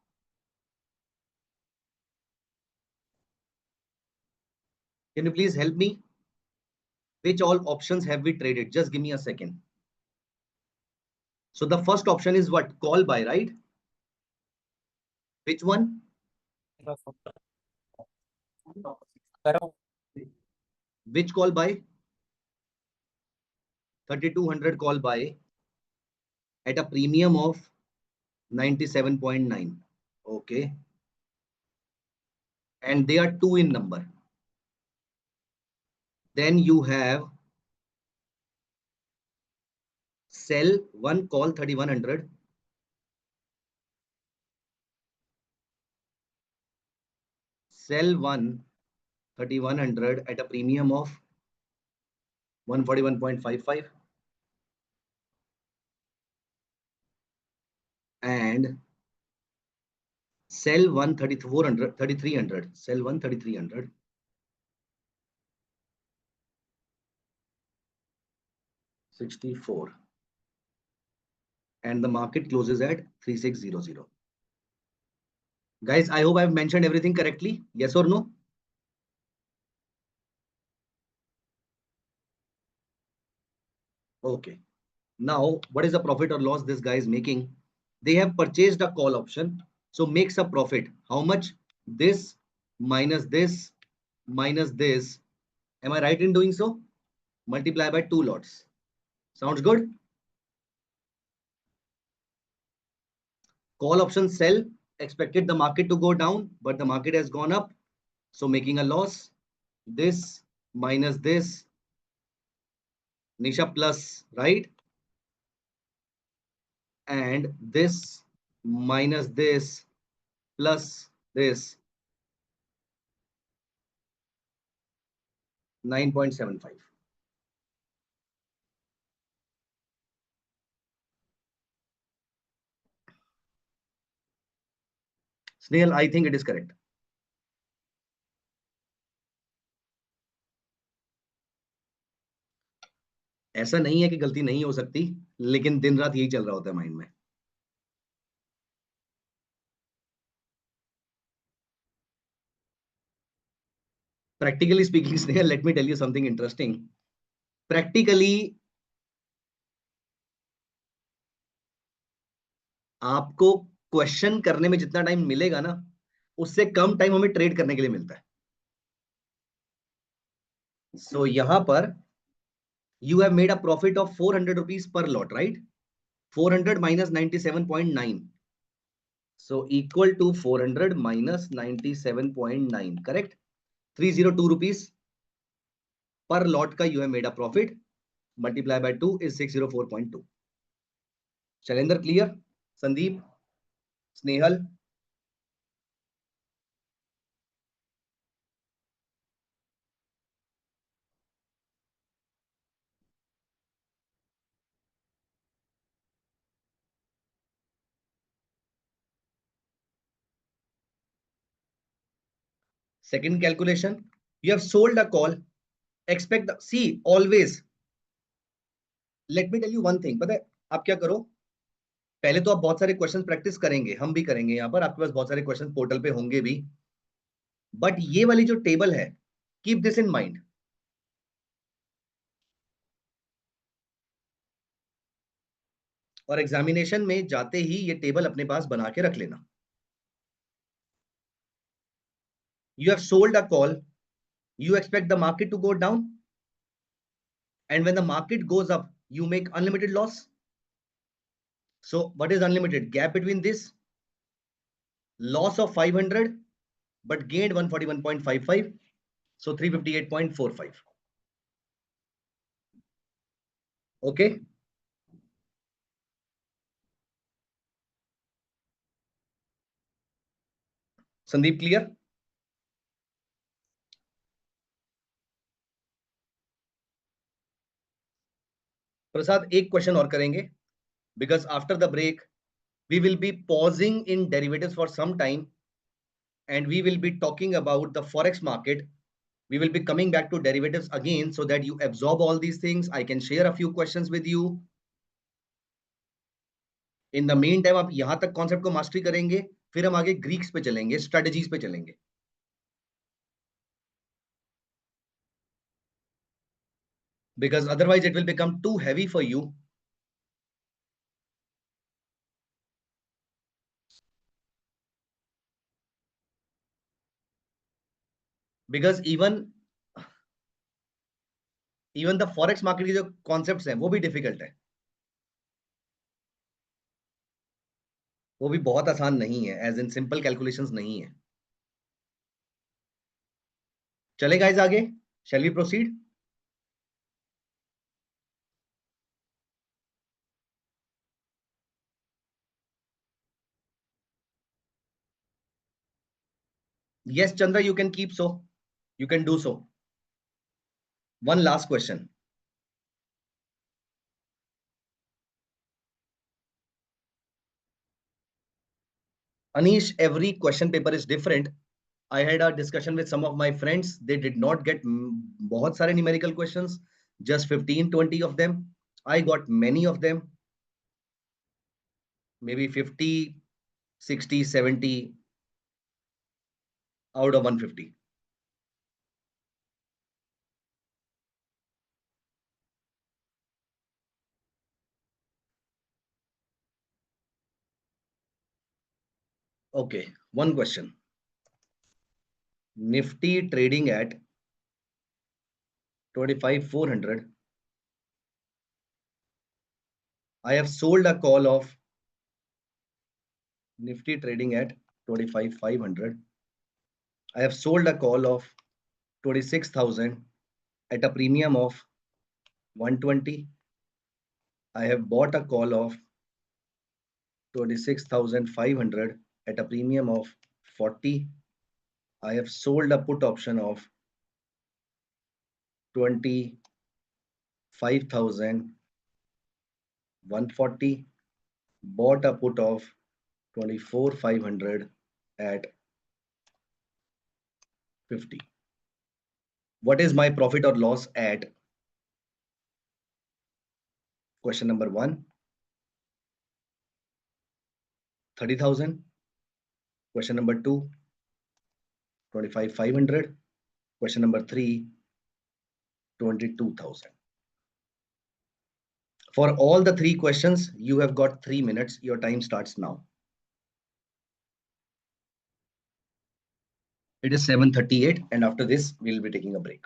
Can you please help me? Which all options have we traded? Just give me a second. So the first option is what? Call buy, right? Which one? Which call buy? 3200 call buy at a premium of 97.9. Okay. And they are two in number. Then you have sell one call 3100. Sell one 3100 at a premium of 141.55. And sell one 3400, 3300. Sell one 3300. 64. And the market closes at 3600. Guys, I hope I've mentioned everything correctly. Yes or no? Okay. Now, what is the profit or loss this guy is making? They have purchased a call option. So makes a profit. How much? This minus this minus this. Am I right in doing so? Multiply by two lots. Sounds good? Call option sell. Expected the market to go down, but the market has gone up. So making a loss. This minus this. Nisha plus, right? And this minus this plus this 9.75. Snail, I think it is correct. ऐसा नहीं है कि गलती नहीं हो सकती, लेकिन दिन रात यही चल रहा होता है माइंड में. Practically speaking, Snail, let me tell you something interesting. Practically आपको क्वेश्चन करने में जितना टाइम मिलेगा ना, उससे कम टाइम हमें ट्रेड करने के लिए मिलता है. सो यहां पर you have made a profit of 400 rupees per lot, right? 400 minus 97.9. So equal to 400 minus 97.9, correct? 302 rupees per lot ka you have made a profit. Multiply by 2 is 604.2. Shailendra, clear? Sandeep, Snehal. Second calculation, you have sold a call. Expect the, see, always. Let me tell you one thing. पता है आप क्या करो? पहले तो आप बहुत सारे क्वेश्चन प्रैक्टिस करेंगे, हम भी करेंगे. यहाँ पर आपके पास बहुत सारे क्वेश्चन पोर्टल पे होंगे भी. बट ये वाली जो टेबल है, कीप दिस इन माइंड. और एग्जामिनेशन में जाते ही ये टेबल अपने पास बना के रख लेना. You have sold a call. You expect the market to go down. And when the market goes up, you make unlimited loss. So what is unlimited? Gap between this. Loss of 500, but gained 141.55. So 358.45. Okay. Sandeep, clear? Prasad, एक question और करेंगे, because after the break we will be pausing in derivatives for some time and we will be talking about the forex market. We will be coming back to derivatives again so that you absorb all these things. I can share a few questions with you. In the main time आप यहां तक concept को mastery करेंगे, फिर हम आगे Greeks पे चलेंगे, स्ट्रेटजीज पे चलेंगे. Because otherwise it will become too heavy for you. Because even the forex market के जो कॉन्सेप्ट्स हैं वो भी डिफिकल्ट है, वो भी बहुत आसान नहीं है, एज इन सिंपल कैलकुलेशंस नहीं है. चले गाइस आगे, shall we proceed? Yes, Chandra, you can keep so. You can do so. One last question. Anish, every question paper is different. I had a discussion with some of my friends. They did not get बहुत सारे numerical questions, just 15, 20 of them. I got many of them, maybe 50, 60, 70 out of 150. Okay, one question. Nifty trading at 25,400. I have sold a call of Nifty trading at 25,500. I have sold a call of 26,000 at a premium of 120. I have bought a call of 26,500 at a premium of 40. I have sold a put option of 25,140. Bought a put of 24,500 at 50. What is my profit or loss at question number 1? 30,000. Question number 2, 25,500. Question number 3, 22,000. For all the 3 questions, you have got 3 minutes. Your time starts now. It is 7:38, and after this, we'll be taking a break.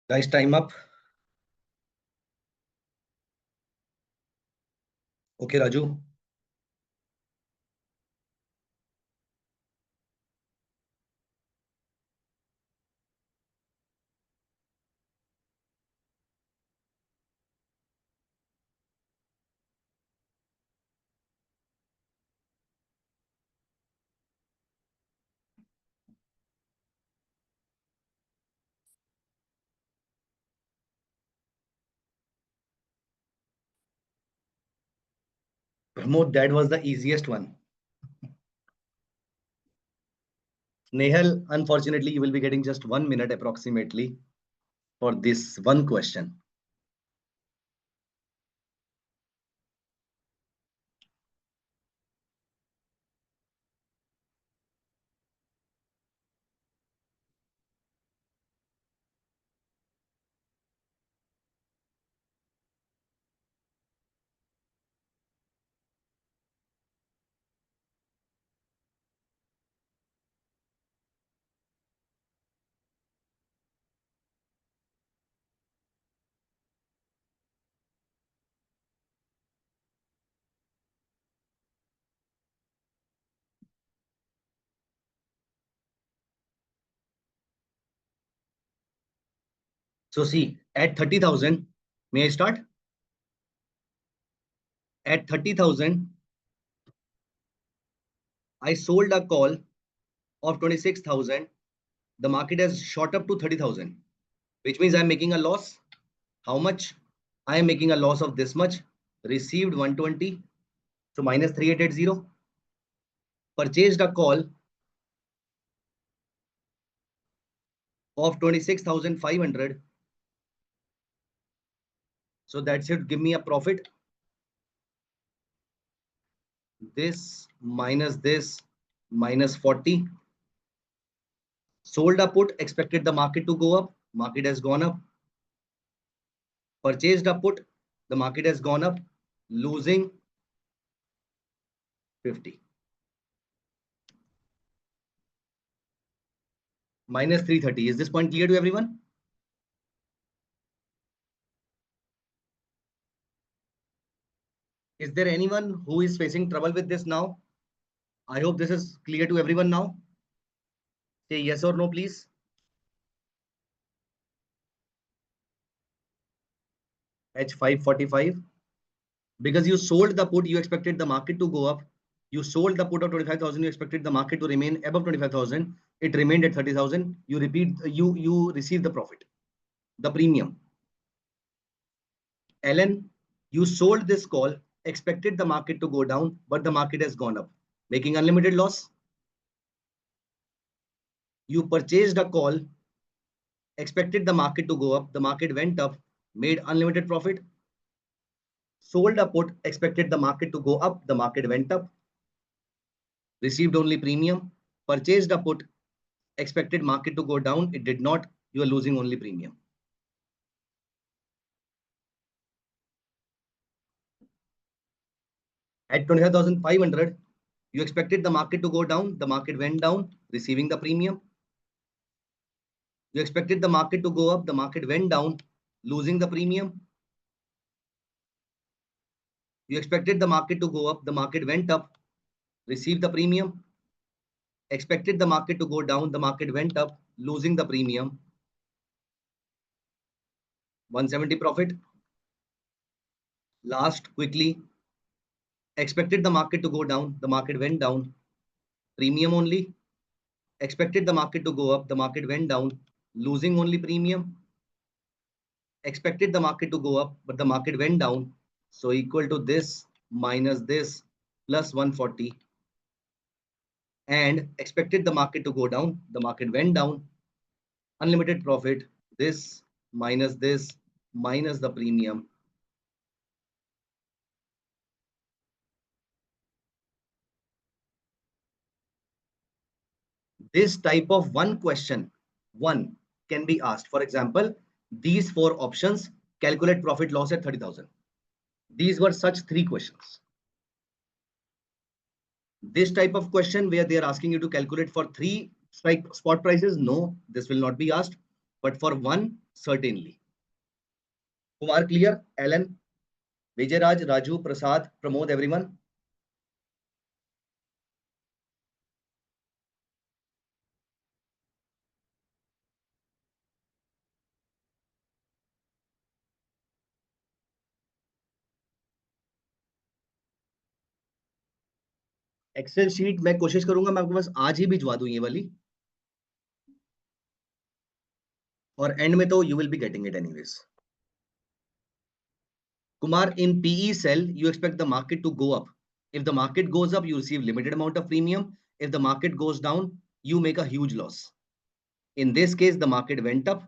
Guys, time up. Okay, Raju. Pramod, that was the easiest one. Nehal, unfortunately, you will be getting just 1 minute approximately for this one question. So see, at 30,000, may I start? At 30,000, I sold a call of 26,000. The market has shot up to 30,000, which means I'm making a loss. How much? I am making a loss of this much. Received 120, so minus 3880. Purchased a call of 26,500. So that should give me a profit. This minus 40. Sold a put, expected the market to go up. Market has gone up. Purchased a put, the market has gone up, losing 50. Minus 330. Is this point clear to everyone? Is there anyone who is facing trouble with this now? I hope this is clear to everyone now. Say yes or no, please. H545. Because you sold the put, you expected the market to go up. You sold the put of 25,000, you expected the market to remain above 25,000. It remained at 30,000. You receive the profit, the premium. Ellen, you sold this call, expected the market to go down, but the market has gone up, making unlimited loss. You purchased a call, expected the market to go up, the market went up, made unlimited profit. Sold a put, expected the market to go up, the market went up, received only premium. Purchased a put, expected market to go down, it did not, you are losing only premium. At 25,500, you expected the market to go down, the market went down, receiving the premium. You expected the market to go up, the market went down, losing the premium. You expected the market to go up, the market went up, received the premium. Expected the market to go down, the market went up, losing the premium. 170 profit. Last, quickly. Expected the market to go down, the market went down, premium only. Expected the market to go up, the market went down, losing only premium. Expected the market to go up, but the market went down. So equal to this minus this plus 140. And expected the market to go down, the market went down, unlimited profit, this minus the premium. This type of one question, one can be asked. For example, these four options, calculate profit loss at 30,000. These were such three questions. This type of question where they are asking you to calculate for three strike spot prices, no, this will not be asked. but for one, certainly. Kumar, clear? Alan, Vijay Raju, Prasad, Pramod, everyone? Excel sheet मैं कोशिश करूंगा मैं आपको बस आज ही भिजवा दूं ये वाली, और एंड में तो you will be getting it anyways. Kumar, in PE cell, you expect the market to go up. If the market goes up, you receive limited amount of premium. If the market goes down, you make a huge loss. In this case, the market went up,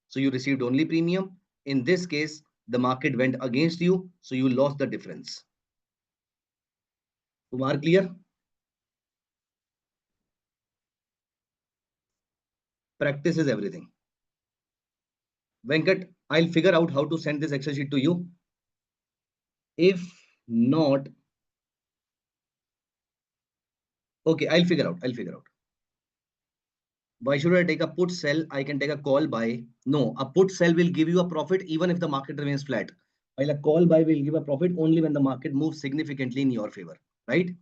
so you received only premium. In this case, the market went against you, so you lost the difference. Kumar, clear? Practice is everything. Venkat, I'll figure out how to send this Excel sheet to you. If not, okay, I'll figure out. I'll figure out. Why should I take a put sell? I can take a call buy. No, a put sell will give you a profit even if the market remains flat. While a call buy will give a profit only when the market moves significantly in your favor, right?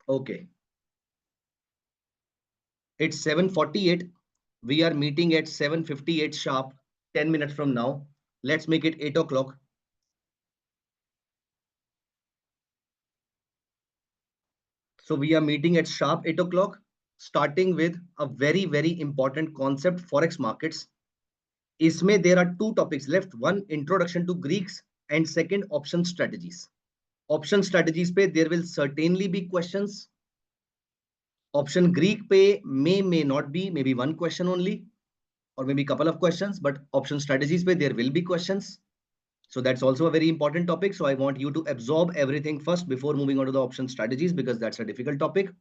Okay. It's 7:48. We are meeting at 7:58 sharp, 10 minutes from now. Let's make it 8 o'clock. So we are meeting at sharp 8 o'clock, starting with a very, very important concept, Forex markets. इसमें there are two topics left. One, introduction to Greeks, and second, option strategies. Option strategies पे there will certainly be questions. Option Greek पे may not be, maybe one question only, or maybe couple of questions, but option strategies पे there will be questions. So that's also a very important topic. So I want you to absorb everything first before moving on to the option strategies, because that's a difficult topic.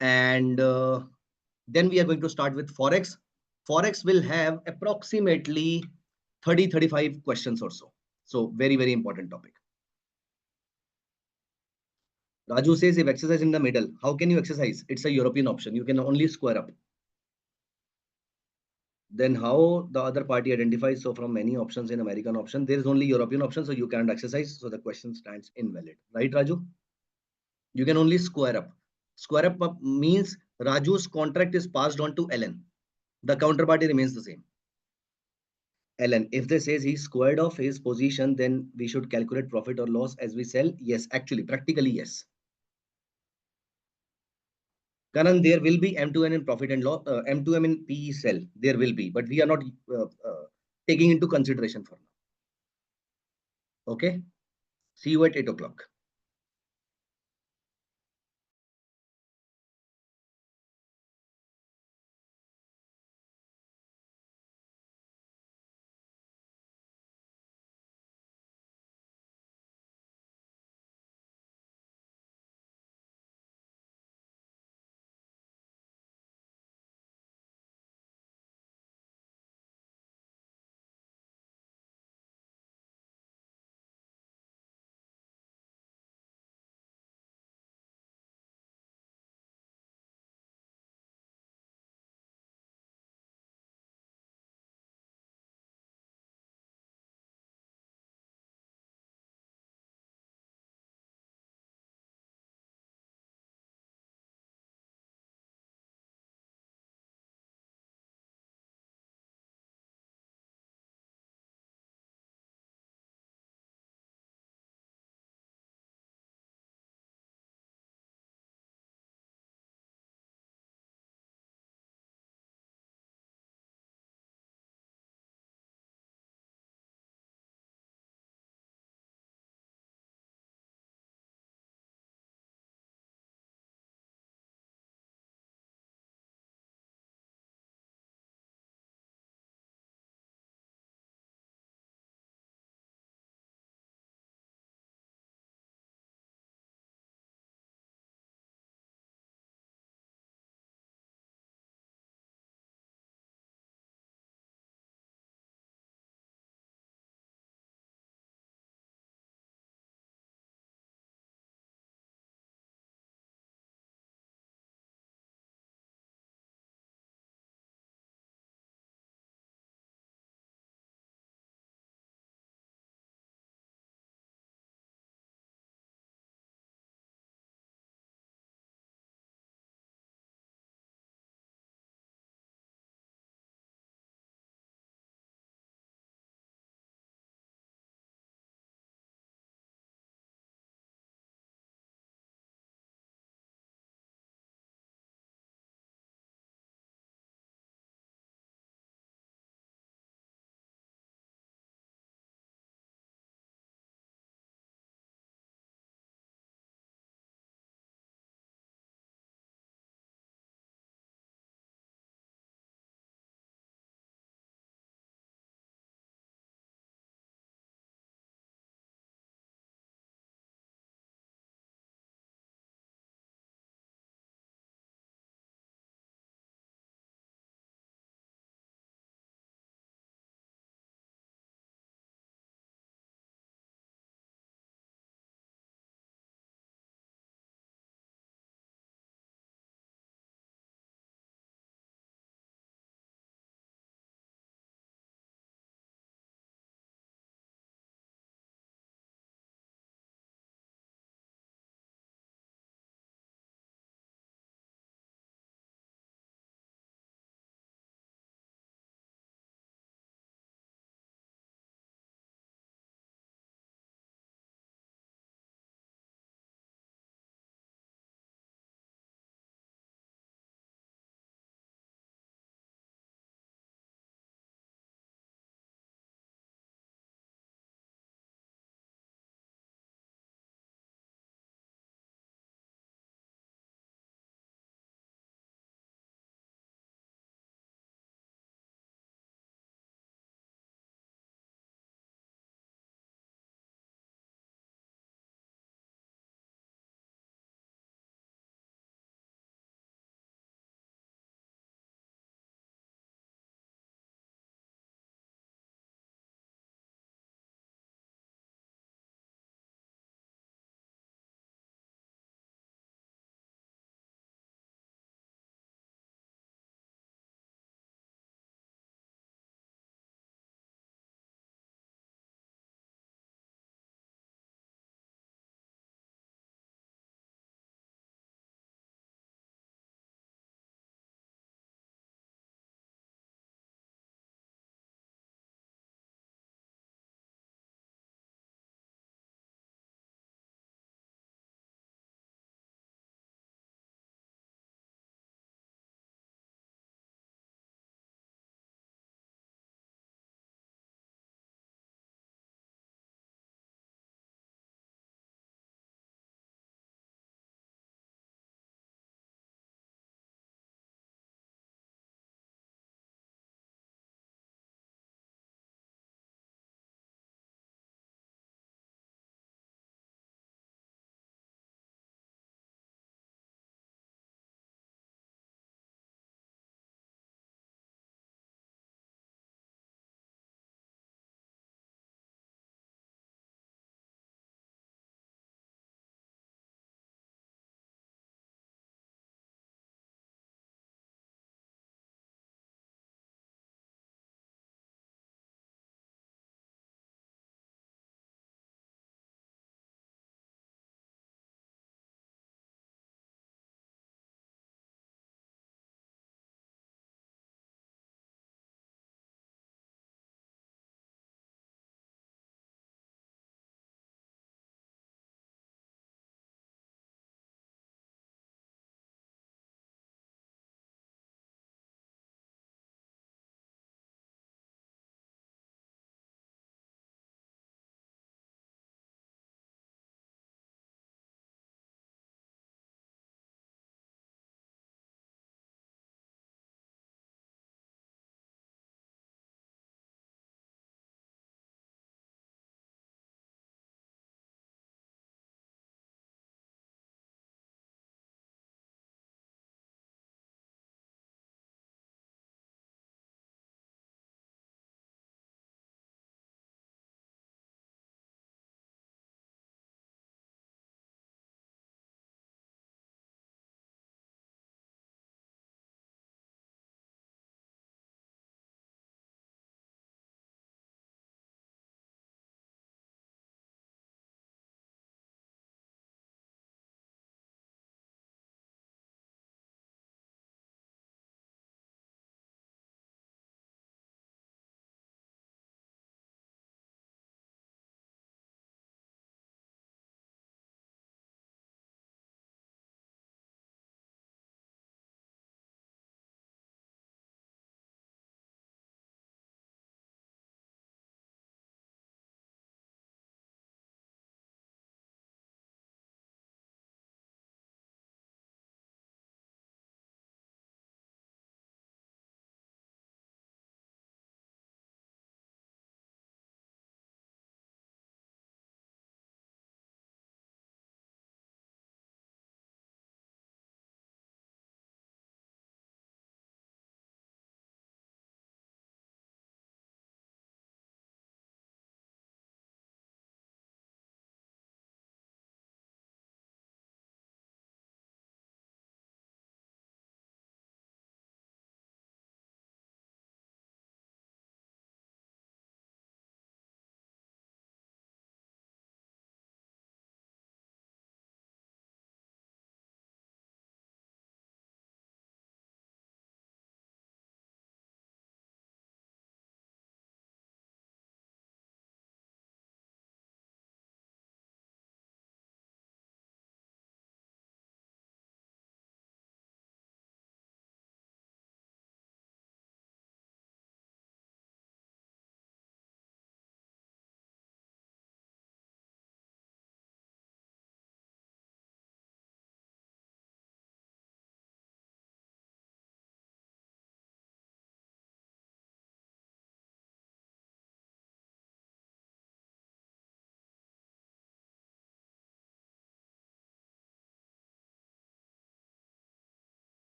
And then we are going to start with Forex. Forex will have approximately 30-35 questions or so. So very, very important topic. Raju says, if exercise in the middle, how can you exercise? It's a European option. You can only square up. Then how the other party identifies? So from many options in American option, there is only European option, so you can't exercise. So the question stands invalid. Right, Raju? You can only square up. Square up means Raju's contract is passed on to Ellen. The counterparty remains the same. Ellen, if they says he squared off his position, then we should calculate profit or loss as we sell. Yes, actually, practically, yes. Karan, there will be M2M in profit and loss, M2M in PE sell. There will be, but we are not taking into consideration for now. Okay. See you at 8 o'clock.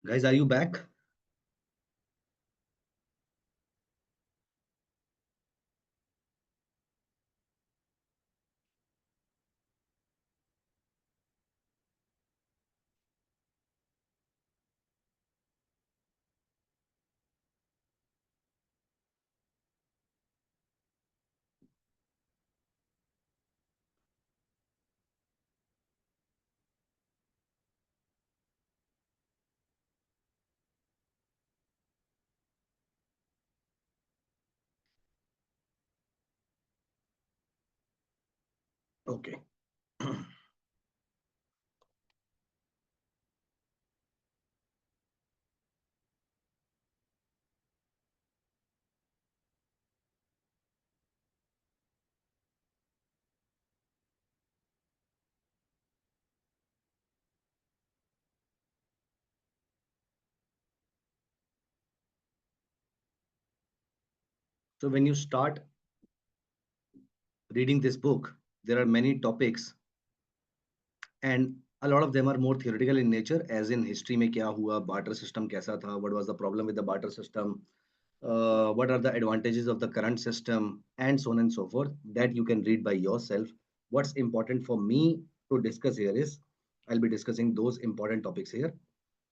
Guys, are you back? Okay. So when you start reading this book, there are many topics, and a lot of them are more theoretical in nature, as in history में क्या हुआ, barter system कैसा था, what was the problem with the barter system, what are the advantages of the current system, and so on and so forth, that you can read by yourself. What's important for me to discuss here is I'll be discussing those important topics here.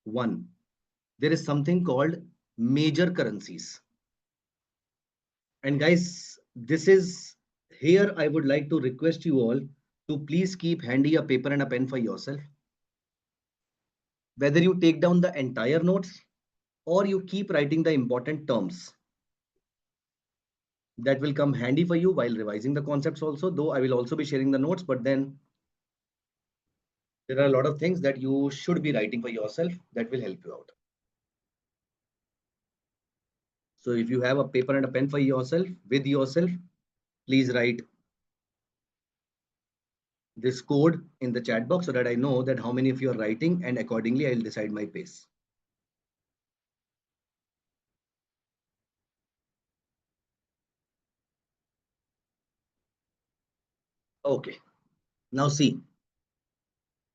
One, there is something called major currencies. And guys, this is here I would like to request you all to please keep handy a paper and a pen for yourself. Whether you take down the entire notes or you keep writing the important terms, that will come handy for you while revising the concepts also, though I will also be sharing the notes, but then there are a lot of things that you should be writing for yourself that will help you out. So if you have a paper and a pen for yourself, with yourself, please write this code in the chat box so that I know that how many of you are writing, and accordingly I'll decide my pace. Okay, now see,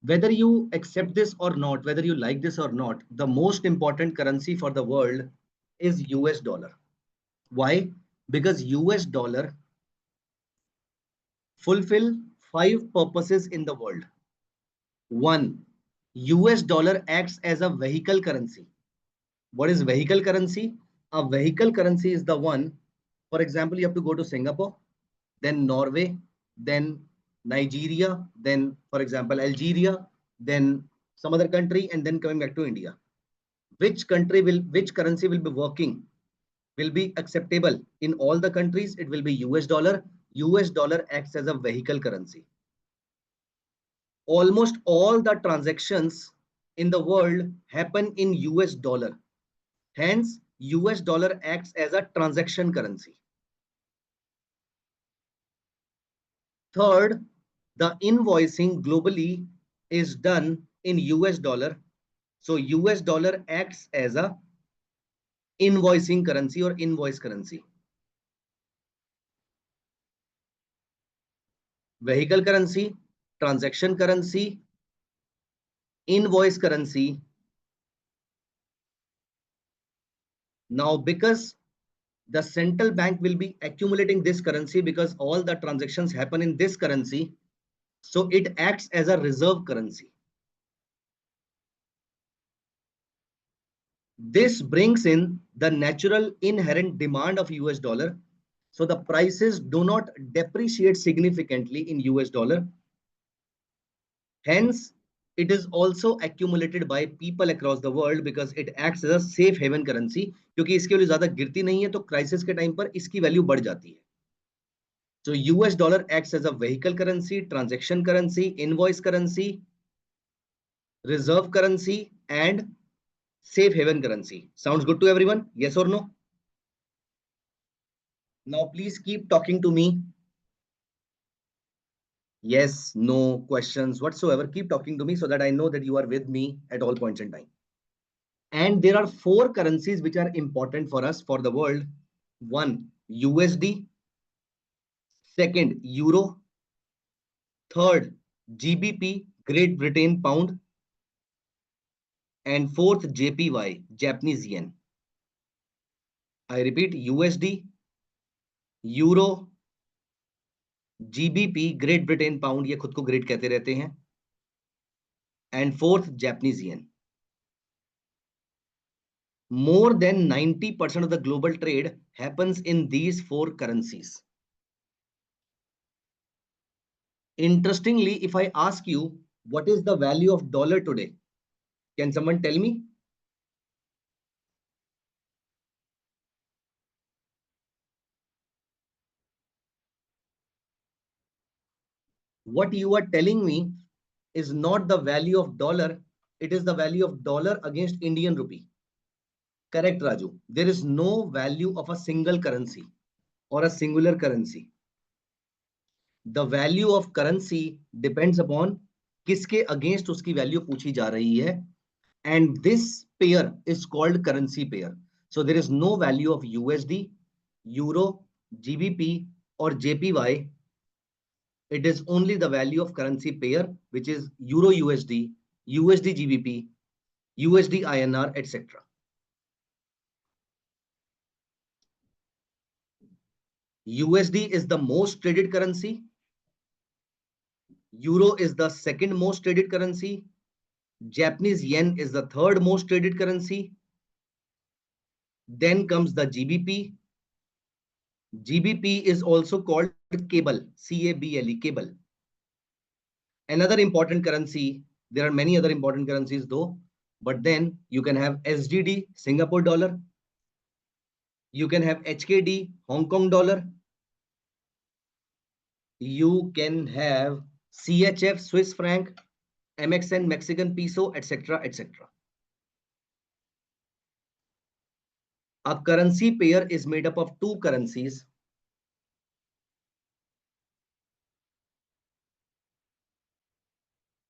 whether you accept this or not, whether you like this or not, the most important currency for the world is US dollar. Why? Because US dollar fulfill 5 purposes in the world. One, US dollar acts as a vehicle currency. What is vehicle currency? A vehicle currency is the one, for example, you have to go to Singapore, then Norway, then Nigeria, then, for example, Algeria, then some other country, and then coming back to India. Which currency will be working, will be acceptable in all the countries? It will be US dollar. US dollar acts as a vehicle currency. Almost all the transactions in the world happen in US dollar. Hence, US dollar acts as a transaction currency. Third, the invoicing globally is done in US dollar. So US dollar acts as a invoicing currency or invoice currency. Vehicle currency, transaction currency, invoice currency. Now, because the central bank will be accumulating this currency because all the transactions happen in this currency, so it acts as a reserve currency. This brings in the natural inherent demand of US dollar. So the prices do not depreciate significantly in US dollar. Hence, it is also accumulated by people across the world because it acts as a safe haven currency. क्योंकि इसके value ज्यादा गिरती नहीं है तो crisis के time पर इसकी वैल्यू बढ़ जाती है. So US dollar acts as a vehicle currency, transaction currency, invoice currency, reserve currency, and safe haven currency. Sounds good to everyone? Yes or no? Now please keep talking to me. Yes, no questions whatsoever. Keep talking to me so that I know that you are with me at all points in time. And there are 4 currencies which are important for us for the world. One, USD. Second, Euro. Third, GBP, Great Britain Pound. and fourth JPY, Japanese yen. I repeat, USD, Euro, GBP, great Britain pound, ये खुद को great कहते रहते हैं, and fourth Japanese yen. More than 90% of the global trade happens in these four currencies. Interestingly, if I ask you what is the value of dollar today, can someone tell me? What you are telling me is not the value of dollar, it is the value of dollar against Indian rupee. Correct, Raju. There is no value of a single currency or a singular currency. The value of currency depends upon किसके against उसकी value पूछी जा रही है, and this pair is called currency pair. So there is no value of USD, Euro, GBP or JPY. It is only the value of currency pair, which is Euro USD, USD GBP, USD INR, etc. USD is the most traded currency. Euro is the second most traded currency. Japanese yen is the third most traded currency. Then comes the GBP. GBP is also called cable, CABLE, cable. Another important currency, there are many other important currencies though, but then you can have SGD, Singapore dollar. You can have HKD, Hong Kong dollar. You can have CHF, Swiss franc, MXN, Mexican peso, etc., etc. A currency pair is made up of two currencies.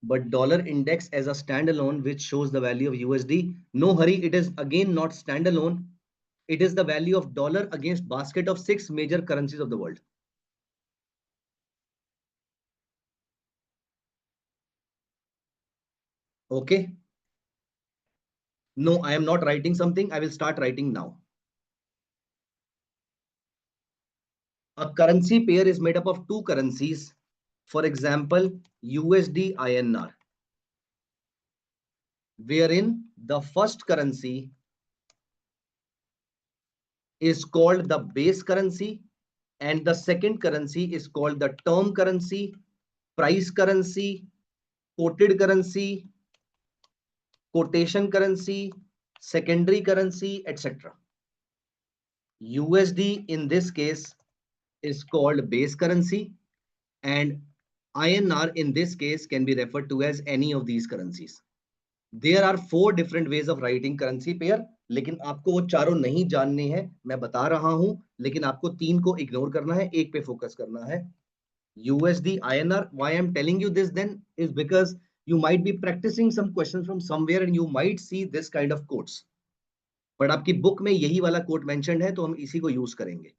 But dollar index as a standalone, which shows the value of USD. No hurry, it is again not standalone. It is the value of dollar against basket of 6 major currencies of the world. Okay. No, I am not writing something. I will start writing now. A currency pair is made up of two currencies. For example, USD INR, wherein the first currency is called the base currency and the second currency is called the term currency, price currency, quoted currency, quotation currency, secondary currency, etc. USD in this case is called base currency and INR in this case can be referred to as any of these currencies. There are 4 different ways of writing currency pair, लेकिन आपको वो चारों नहीं जानने हैं, मैं बता रहा हूं, लेकिन आपको 3 को इग्नोर करना है, एक पे फोकस करना है. USD INR. Why I'm telling you this then is because you might be practicing some questions from somewhere and you might see this kind of quotes. But आपकी बुक में यही वाला quote mentioned है, तो हम इसी को यूज करेंगे.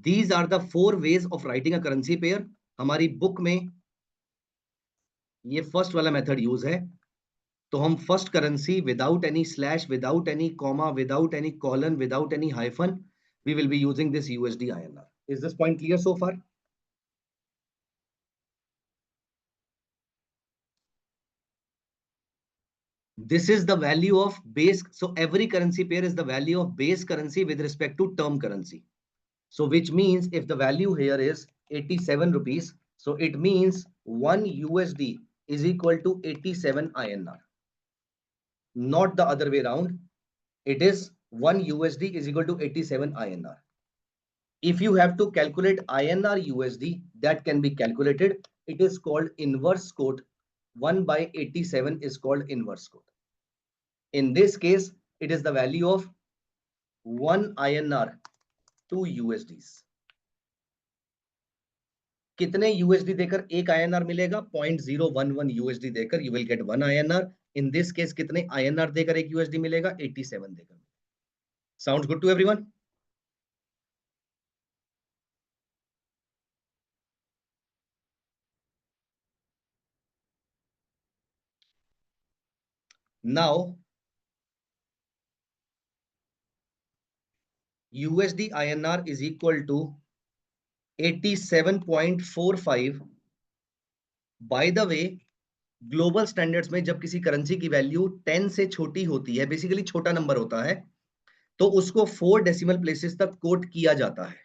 These are the 4 ways of writing a currency pair. हमारी बुक में ये फर्स्ट वाला मेथड यूज है. तो हम first currency without any slash, without any comma, without any colon, without any hyphen, we will be using this USD INR. Is this point clear so far? This is the value of base. So every currency pair is the value of base currency with respect to term currency. So which means if the value here is 87 rupees, so it means 1 USD is equal to 87 INR. Not the other way around. It is 1 USD is equal to 87 INR. If you have to calculate INR USD, that can be calculated. It is called inverse quote. 1 by 87 is called inverse quote. In this case, it is the value of 1 INR, 2 USDs. कितने USD देकर एक INR मिलेगा? 0.011 USD देकर you will get 1 INR. In this case, कितने INR देकर एक USD मिलेगा? 87 देकर. Sounds good to everyone? Now USD INR is equal to 87.45. By the way global standards में जब किसी करेंसी की वैल्यू 10 से छोटी होती है, बेसिकली छोटा नंबर होता है, तो उसको 4 डेसिमल प्लेसेस तक कोट किया जाता है।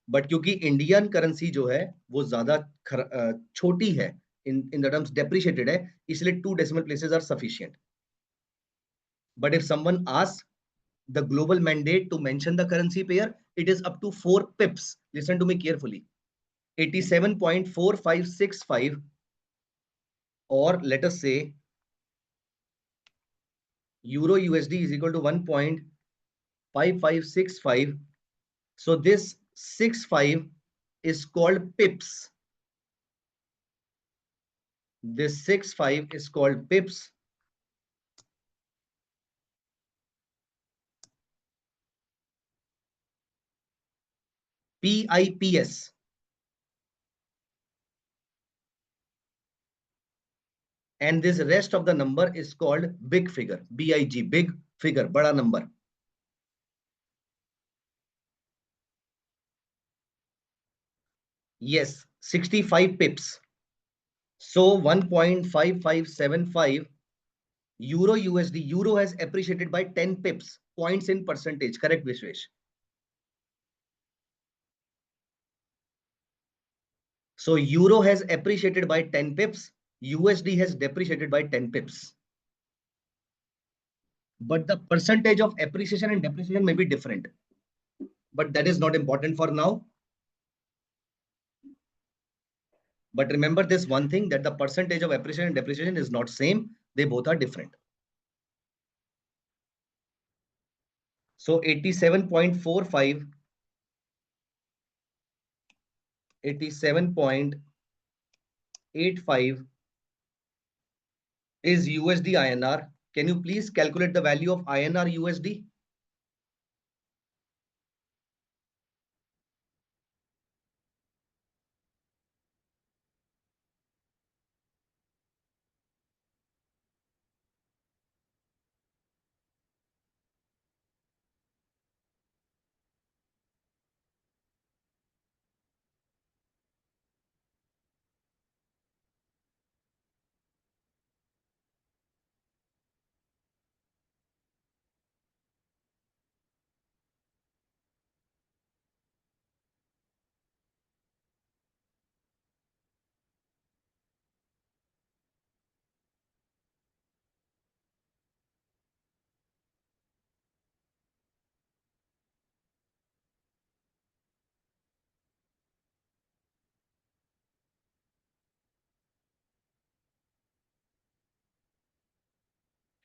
बट क्योंकि इंडियन करेंसी जो है वो ज्यादा छोटी है, इन द टर्म्स डेप्रिशिएटेड है, इसलिए 2 decimal places are sufficient. But if someone ask the global mandate to mention the currency pair, it is up to 4 pips. Listen to me carefully. 87.4565, or let us say euro USD is equal to 1.5565. So this 65 is called pips. This 65 is called pips. PIPS. And this rest of the number is called big figure. BIG, big figure, bada number. Yes, 65 pips. So 1.5575 euro USD. Euro has appreciated by 10 pips, points in percentage. Correct, Vishwesh? So euro has appreciated by 10 pips. USD has depreciated by 10 pips. But the percentage of appreciation and depreciation may be different. But that is not important for now. But remember this one thing, that the percentage of appreciation and depreciation is not same. They both are different. So 87.45, 87.85 is USD INR. Can you please calculate the value of INR USD?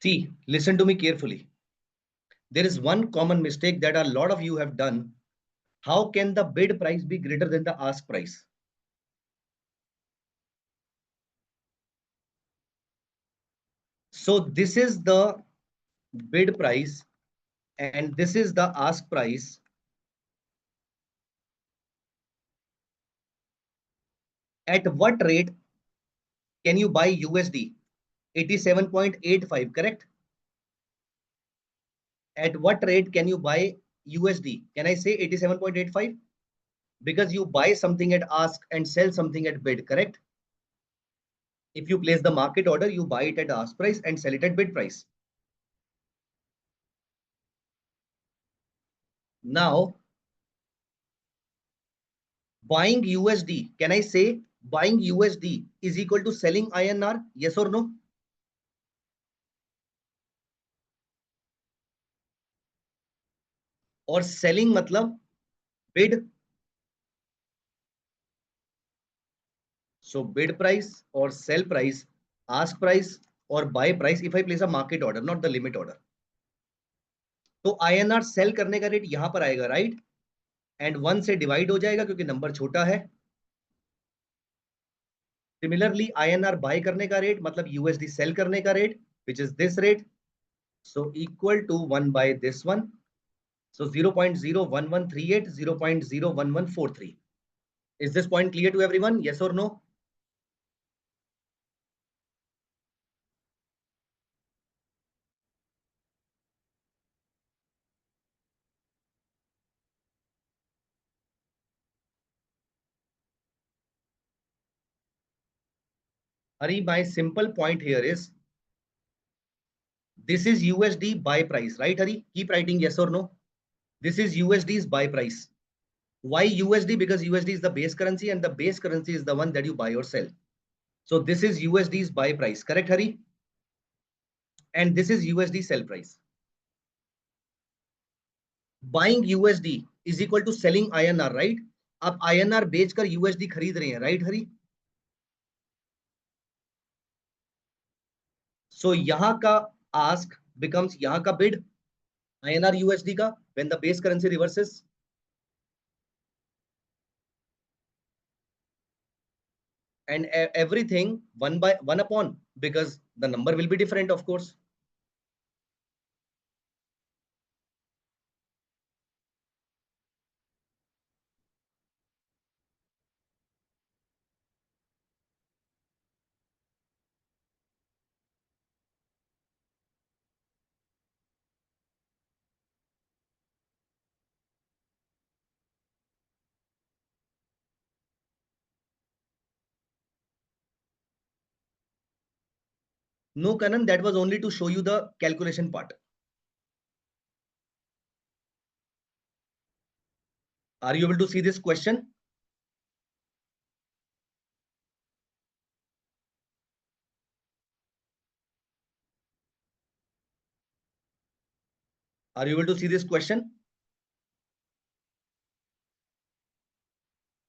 See, listen to me carefully. There is one common mistake that a lot of you have done. How can the bid price be greater than the ask price? So this is the bid price and this is the ask price. At what rate can you buy USD? 87.85, correct? At what rate can you buy USD? Can I say 87.85? Because you buy something at ask and sell something at bid, correct? If you place the market order, you buy it at ask price and sell it at bid price. Now, buying USD, can I say buying USD is equal to selling INR? Yes or no? और selling मतलब bid. So bid price or sell price, ask price or buy price if I place a market order, not the limit order. तो INR cell करने का rate यहां पर आएगा, right? And 1 से divide हो जाएगा क्योंकि नंबर छोटा है. सिमिलरली INR बाय करने का रेट मतलब USD सेल करने का rate, which is this rate. So equal to 1 by this one. So 0.01138, 0.01143. Is this point clear to everyone? Yes or no? Hari, my simple point here is this is USD buy price, right? Hari, keep writing yes or no. This is USD's buy price. Why USD? Because USD is the base currency and the base currency is the one that you buy or sell. So this is USD's buy price, correct, Hari? And this is USD sell price. Buying USD is equal to selling INR, right? आप INR बेचकर USD खरीद रहे हैं, right, हरी? So यहाँ का ask becomes यहाँ का bid, INR USD का, when the base currency reverses. And everything one by one upon, because the number will be different, of course. No, Kanan, that was only to show you the calculation part. Are you able to see this question? Are you able to see this question?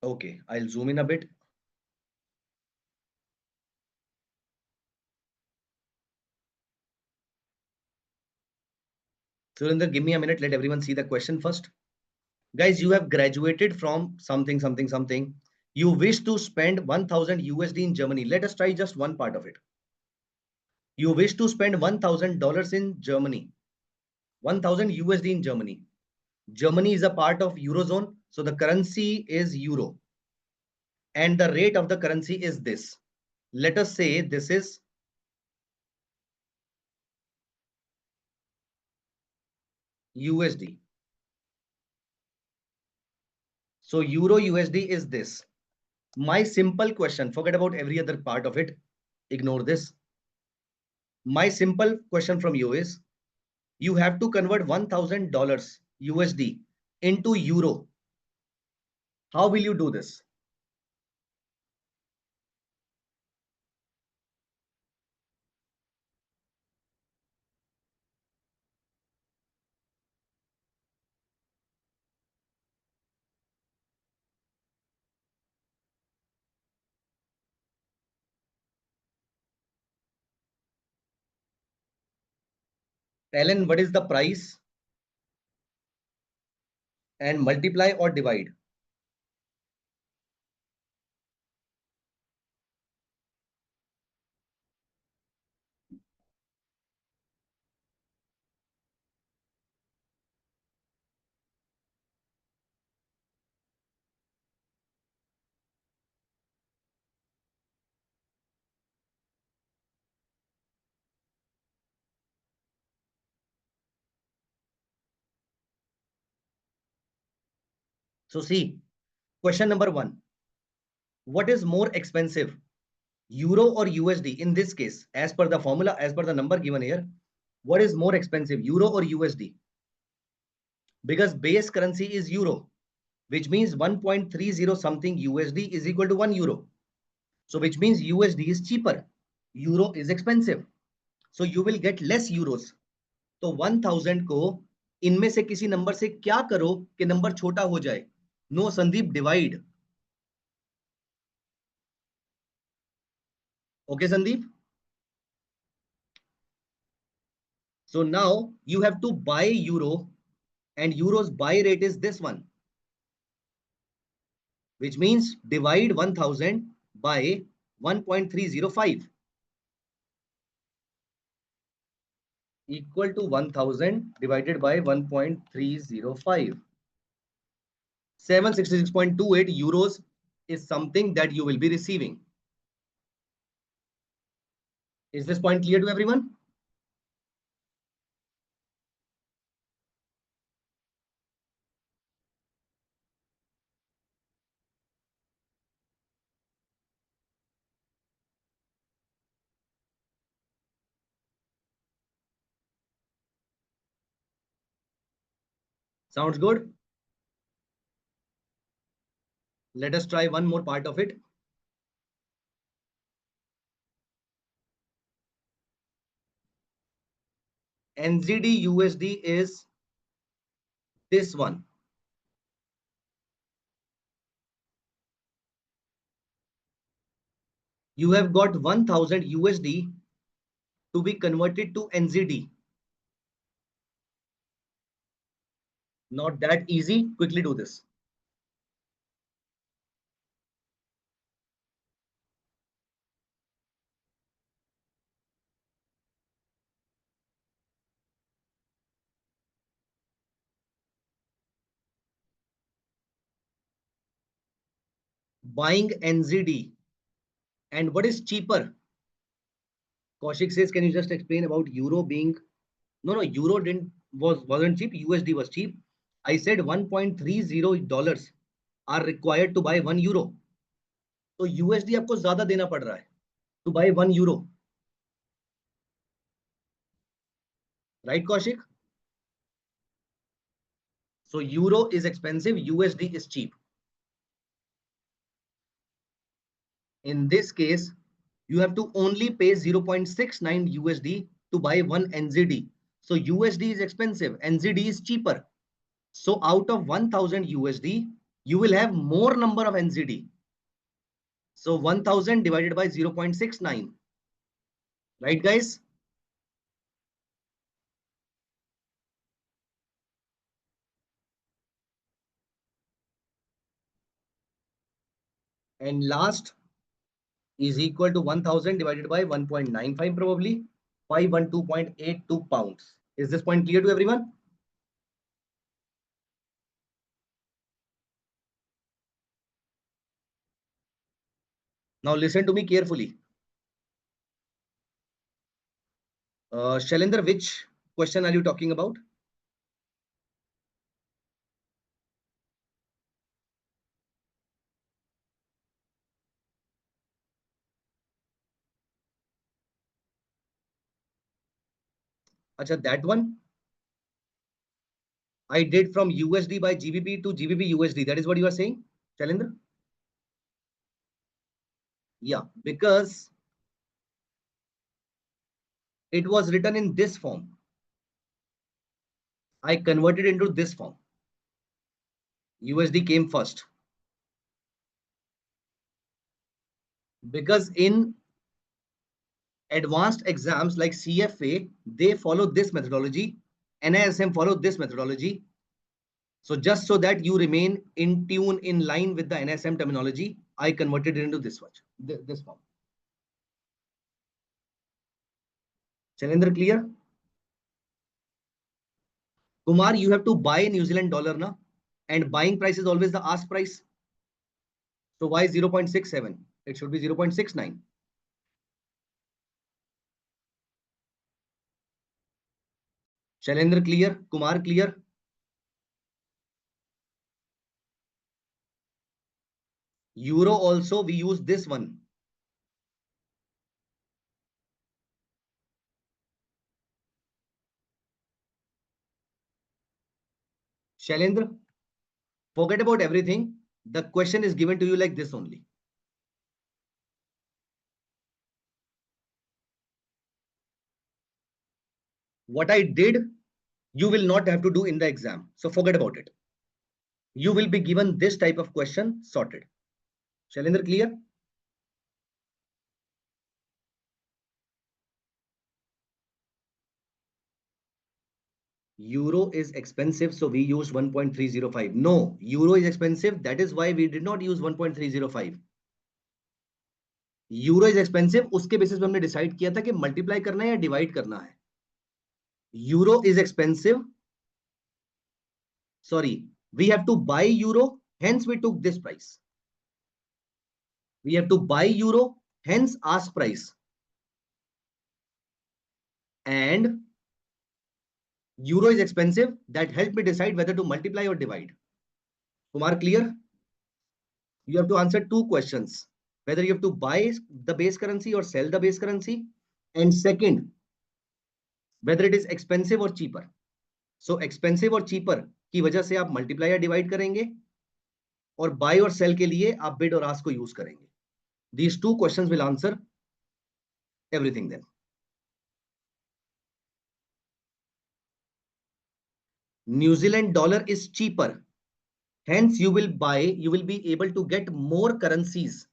Okay, I'll zoom in a bit. Surinder, give me a minute. Let everyone see the question first. Guys, you have graduated from something, something, something. You wish to spend 1000 USD in Germany. Let us try just one part of it. You wish to spend $1,000 in Germany. 1000 USD in Germany. Germany is a part of Eurozone. So the currency is Euro. And the rate of the currency is this. Let us say this is USD. So Euro USD is this. My simple question, forget about every other part of it. Ignore this. My simple question from you is, you have to convert $1,000 USD into Euro. How will you do this? Alan, what is the price? And multiply or divide? So see, question number one. What is more expensive, Euro or USD? In this case, as per the formula, as per the number given here, what is more expensive, Euro or USD? Because base currency is Euro, which means 1.30 something USD is equal to 1 Euro. So which means USD is cheaper. Euro is expensive. So you will get less euros. तो 1000 को इनमें से किसी number से क्या करो कि number छोटा हो जाए? No Sandeep, divide. Okay, Sandeep? So now you have to buy euro, and euro's buy rate is this one, which means divide 1000 by 1.305 equal to 1000 divided by 1.305. 766.28 euros is something that you will be receiving. Is this point clear to everyone? Sounds good? Let us try one more part of it. NZD USD is this one. You have got 1000 USD to be converted to NZD. Not that easy. Quickly do this. Buying NZD. And what is cheaper? Kaushik says, can you just explain about euro being? No, euro wasn't cheap. USD was cheap. I said $1.30 are required to buy 1 euro. तो USD आपको ज्यादा देना पड़ रहा है to buy 1 euro. Right, Kaushik? So euro is expensive, USD is cheap. In this case, you have to only pay 0.69 USD to buy 1 NZD. So USD is expensive, NZD is cheaper. So out of 1000 USD, you will have more number of NZD. So 1000 divided by 0.69. Right, guys? And last is equal to 1000 divided by 1.95 probably, 512.82 pounds. Is this point clear to everyone? Now listen to me carefully. Shailendra, which question are you talking about? Acha, that one I did from USD by GBP to GBP USD. That is what you are saying, Shailendra? Yeah, because it was written in this form. I converted into this form. USD came first. Because in advanced exams like CFA, they follow this methodology. NISM follow this methodology. So just so that you remain in tune, in line with the NISM terminology, I converted it into this one, this form. Shailendra, clear? Kumar, you have to buy New Zealand dollar now, and buying price is always the ask price. So why 0.67? It should be 0.69. Shailendra, clear? Kumar, clear? Euro also we use this one. Shailendra, forget about everything. The question is given to you like this only. What I did, you will not have to do in the exam. So forget about it. You will be given this type of question sorted. Shailendra, clear? Euro is expensive, so we used 1.305. No, euro is expensive. That is why we did not use 1.305. Euro is expensive, उसके basis पे हमने decide किया था कि multiply करना है या divide करना है. Euro is expensive, sorry, we have to buy euro, hence we took this price. We have to buy euro, hence ask price. And euro is expensive, that helped me decide whether to multiply or divide. Kumar, clear? You have to answer two questions, whether you have to buy the base currency or sell the base currency, and second, whether it is expensive or cheaper. So expensive or cheaper की वजह से आप multiply या divide करेंगे, और bye और cell के लिए आप बिड और आस्क को यूज करेंगे. These two questions will answer everything then. New Zealand dollar is cheaper. Hence, you will be able to get more currencies.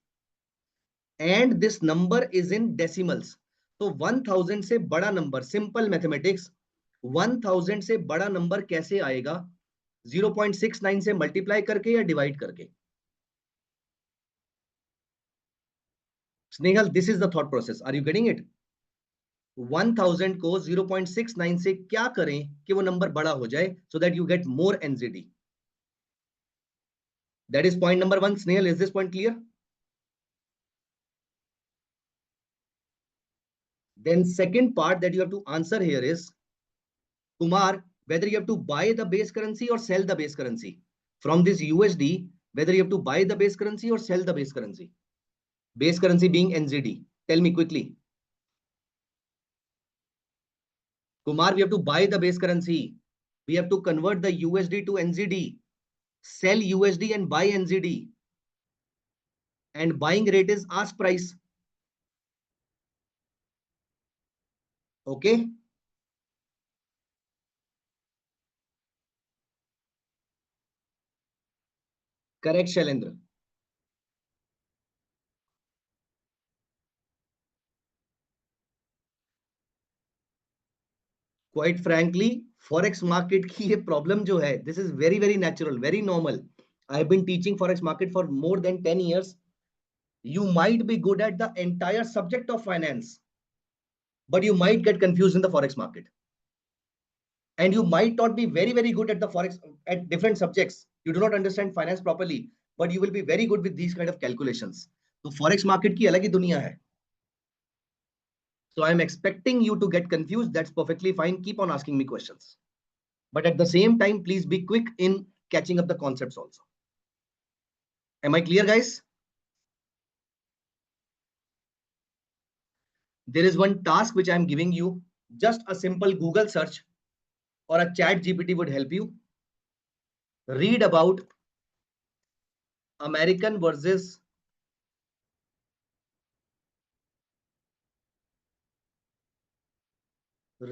And this number is in decimals. तो 1000 से बड़ा number, simple mathematics, 1000 से बड़ा number कैसे आएगा? 0.69 से multiply करके या डिवाइड करके? Snehal, this is the thought process. Are you getting it? 1000 को 0.69 से क्या करें कि वो नंबर बड़ा हो जाए, so that you get more NGD. That is point number one. Snail, is this point clear? Then second part that you have to answer here is, Kumar, whether you have to buy the base currency or sell the base currency. From this USD, whether you have to buy the base currency or sell the base currency. Base currency being NZD. Tell me quickly. Kumar, we have to buy the base currency. We have to convert the USD to NZD. Sell USD and buy NZD. And buying rate is ask price. Okay. Correct, Shailendra. Quite frankly forex market की ये problem जो है, this is very very natural, very normal. I have been teaching forex market for more than 10 years. You might be good at the entire subject of finance, but you might get confused in the forex market. And you might not be very very good at the forex at different subjects. You do not understand finance properly, but you will be very good with these kind of calculations. So forex market की अलग ही दुनिया है. So I am expecting you to get confused. That's perfectly fine. Keep on asking me questions. But at the same time, please be quick in catching up the concepts also. Am I clear, guys? There is one task which I am giving you. Just a simple Google search or a chat GPT would help you. Read about American versus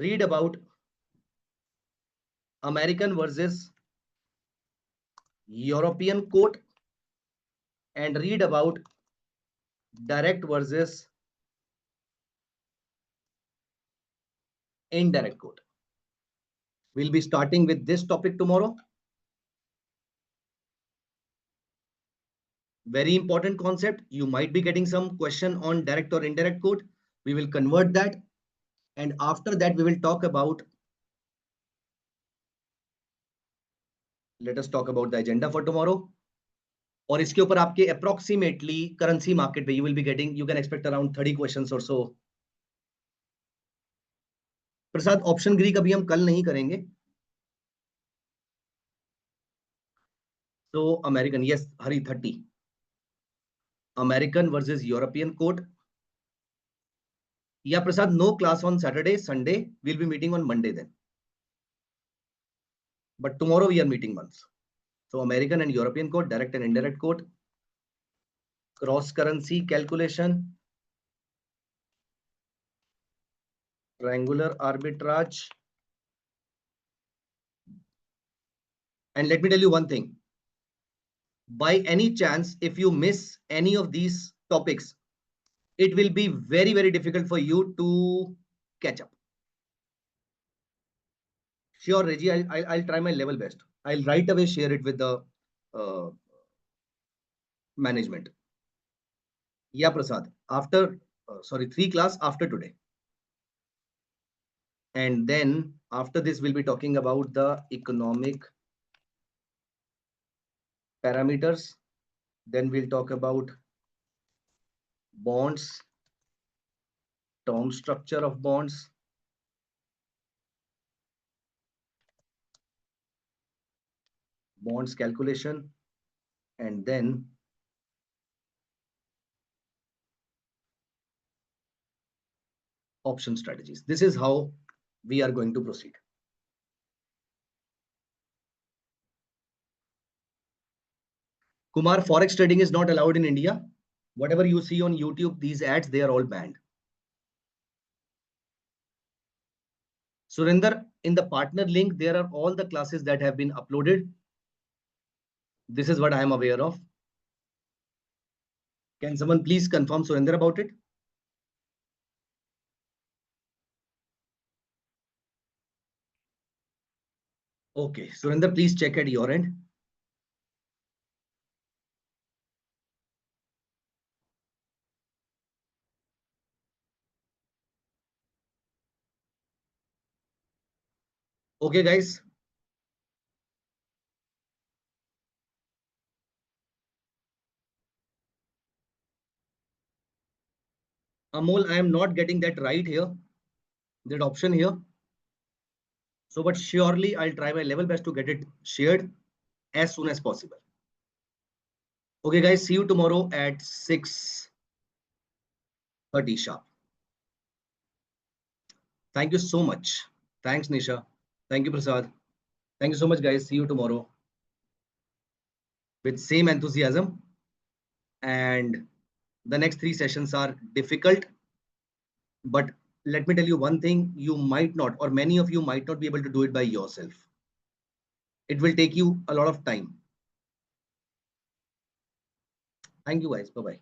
read about American versus European quote, and read about direct versus indirect quote. We'll be starting with this topic tomorrow. Very important concept. You might be getting some question on direct or indirect quote. We will convert that. And after that, we will talk about, let us talk about the agenda for tomorrow. और इसके ऊपर आपके approximately currency market पे you will be getting, you can expect around 30 questions or so. Prasad, option Greek अभी हम कल नहीं करेंगे. तो American, yes Hari 30. American versus European code. या Prasad, no class on Saturday Sunday, will be meeting on Monday then, but tomorrow we are meeting once. So American and European code, direct and indirect code, cross currency calculation, triangular arbitrage. And let me tell you one thing. By any chance, if you miss any of these topics, it will be very, very difficult for you to catch up. Sure, Reggie, I'll try my level best. I'll right away share it with the management. Yeah, Prasad, after, 3 class after today. And then after this, we'll be talking about the economic parameters. Then we'll talk about bonds, term structure of bonds, bonds calculation, and then option strategies. This is how we are going to proceed. Kumar, Forex trading is not allowed in India. Whatever you see on YouTube, these ads, they are all banned. Surinder, in the partner link, there are all the classes that have been uploaded. This is what I am aware of. Can someone please confirm, Surinder, about it? Okay, Surinder, please check at your end. Okay, guys. Amol, I am not getting that right here, that option here. So, but surely I'll try my level best to get it shared as soon as possible. Okay, guys, see you tomorrow at 6:30 sharp. Thank you so much. Thanks, Nisha. Thank you, Prasad. Thank you so much, guys. See you tomorrow with same enthusiasm. And the next 3 sessions are difficult, but let me tell you one thing, you might not, or many of you might not be able to do it by yourself. It will take you a lot of time. Thank you, guys. Bye-bye.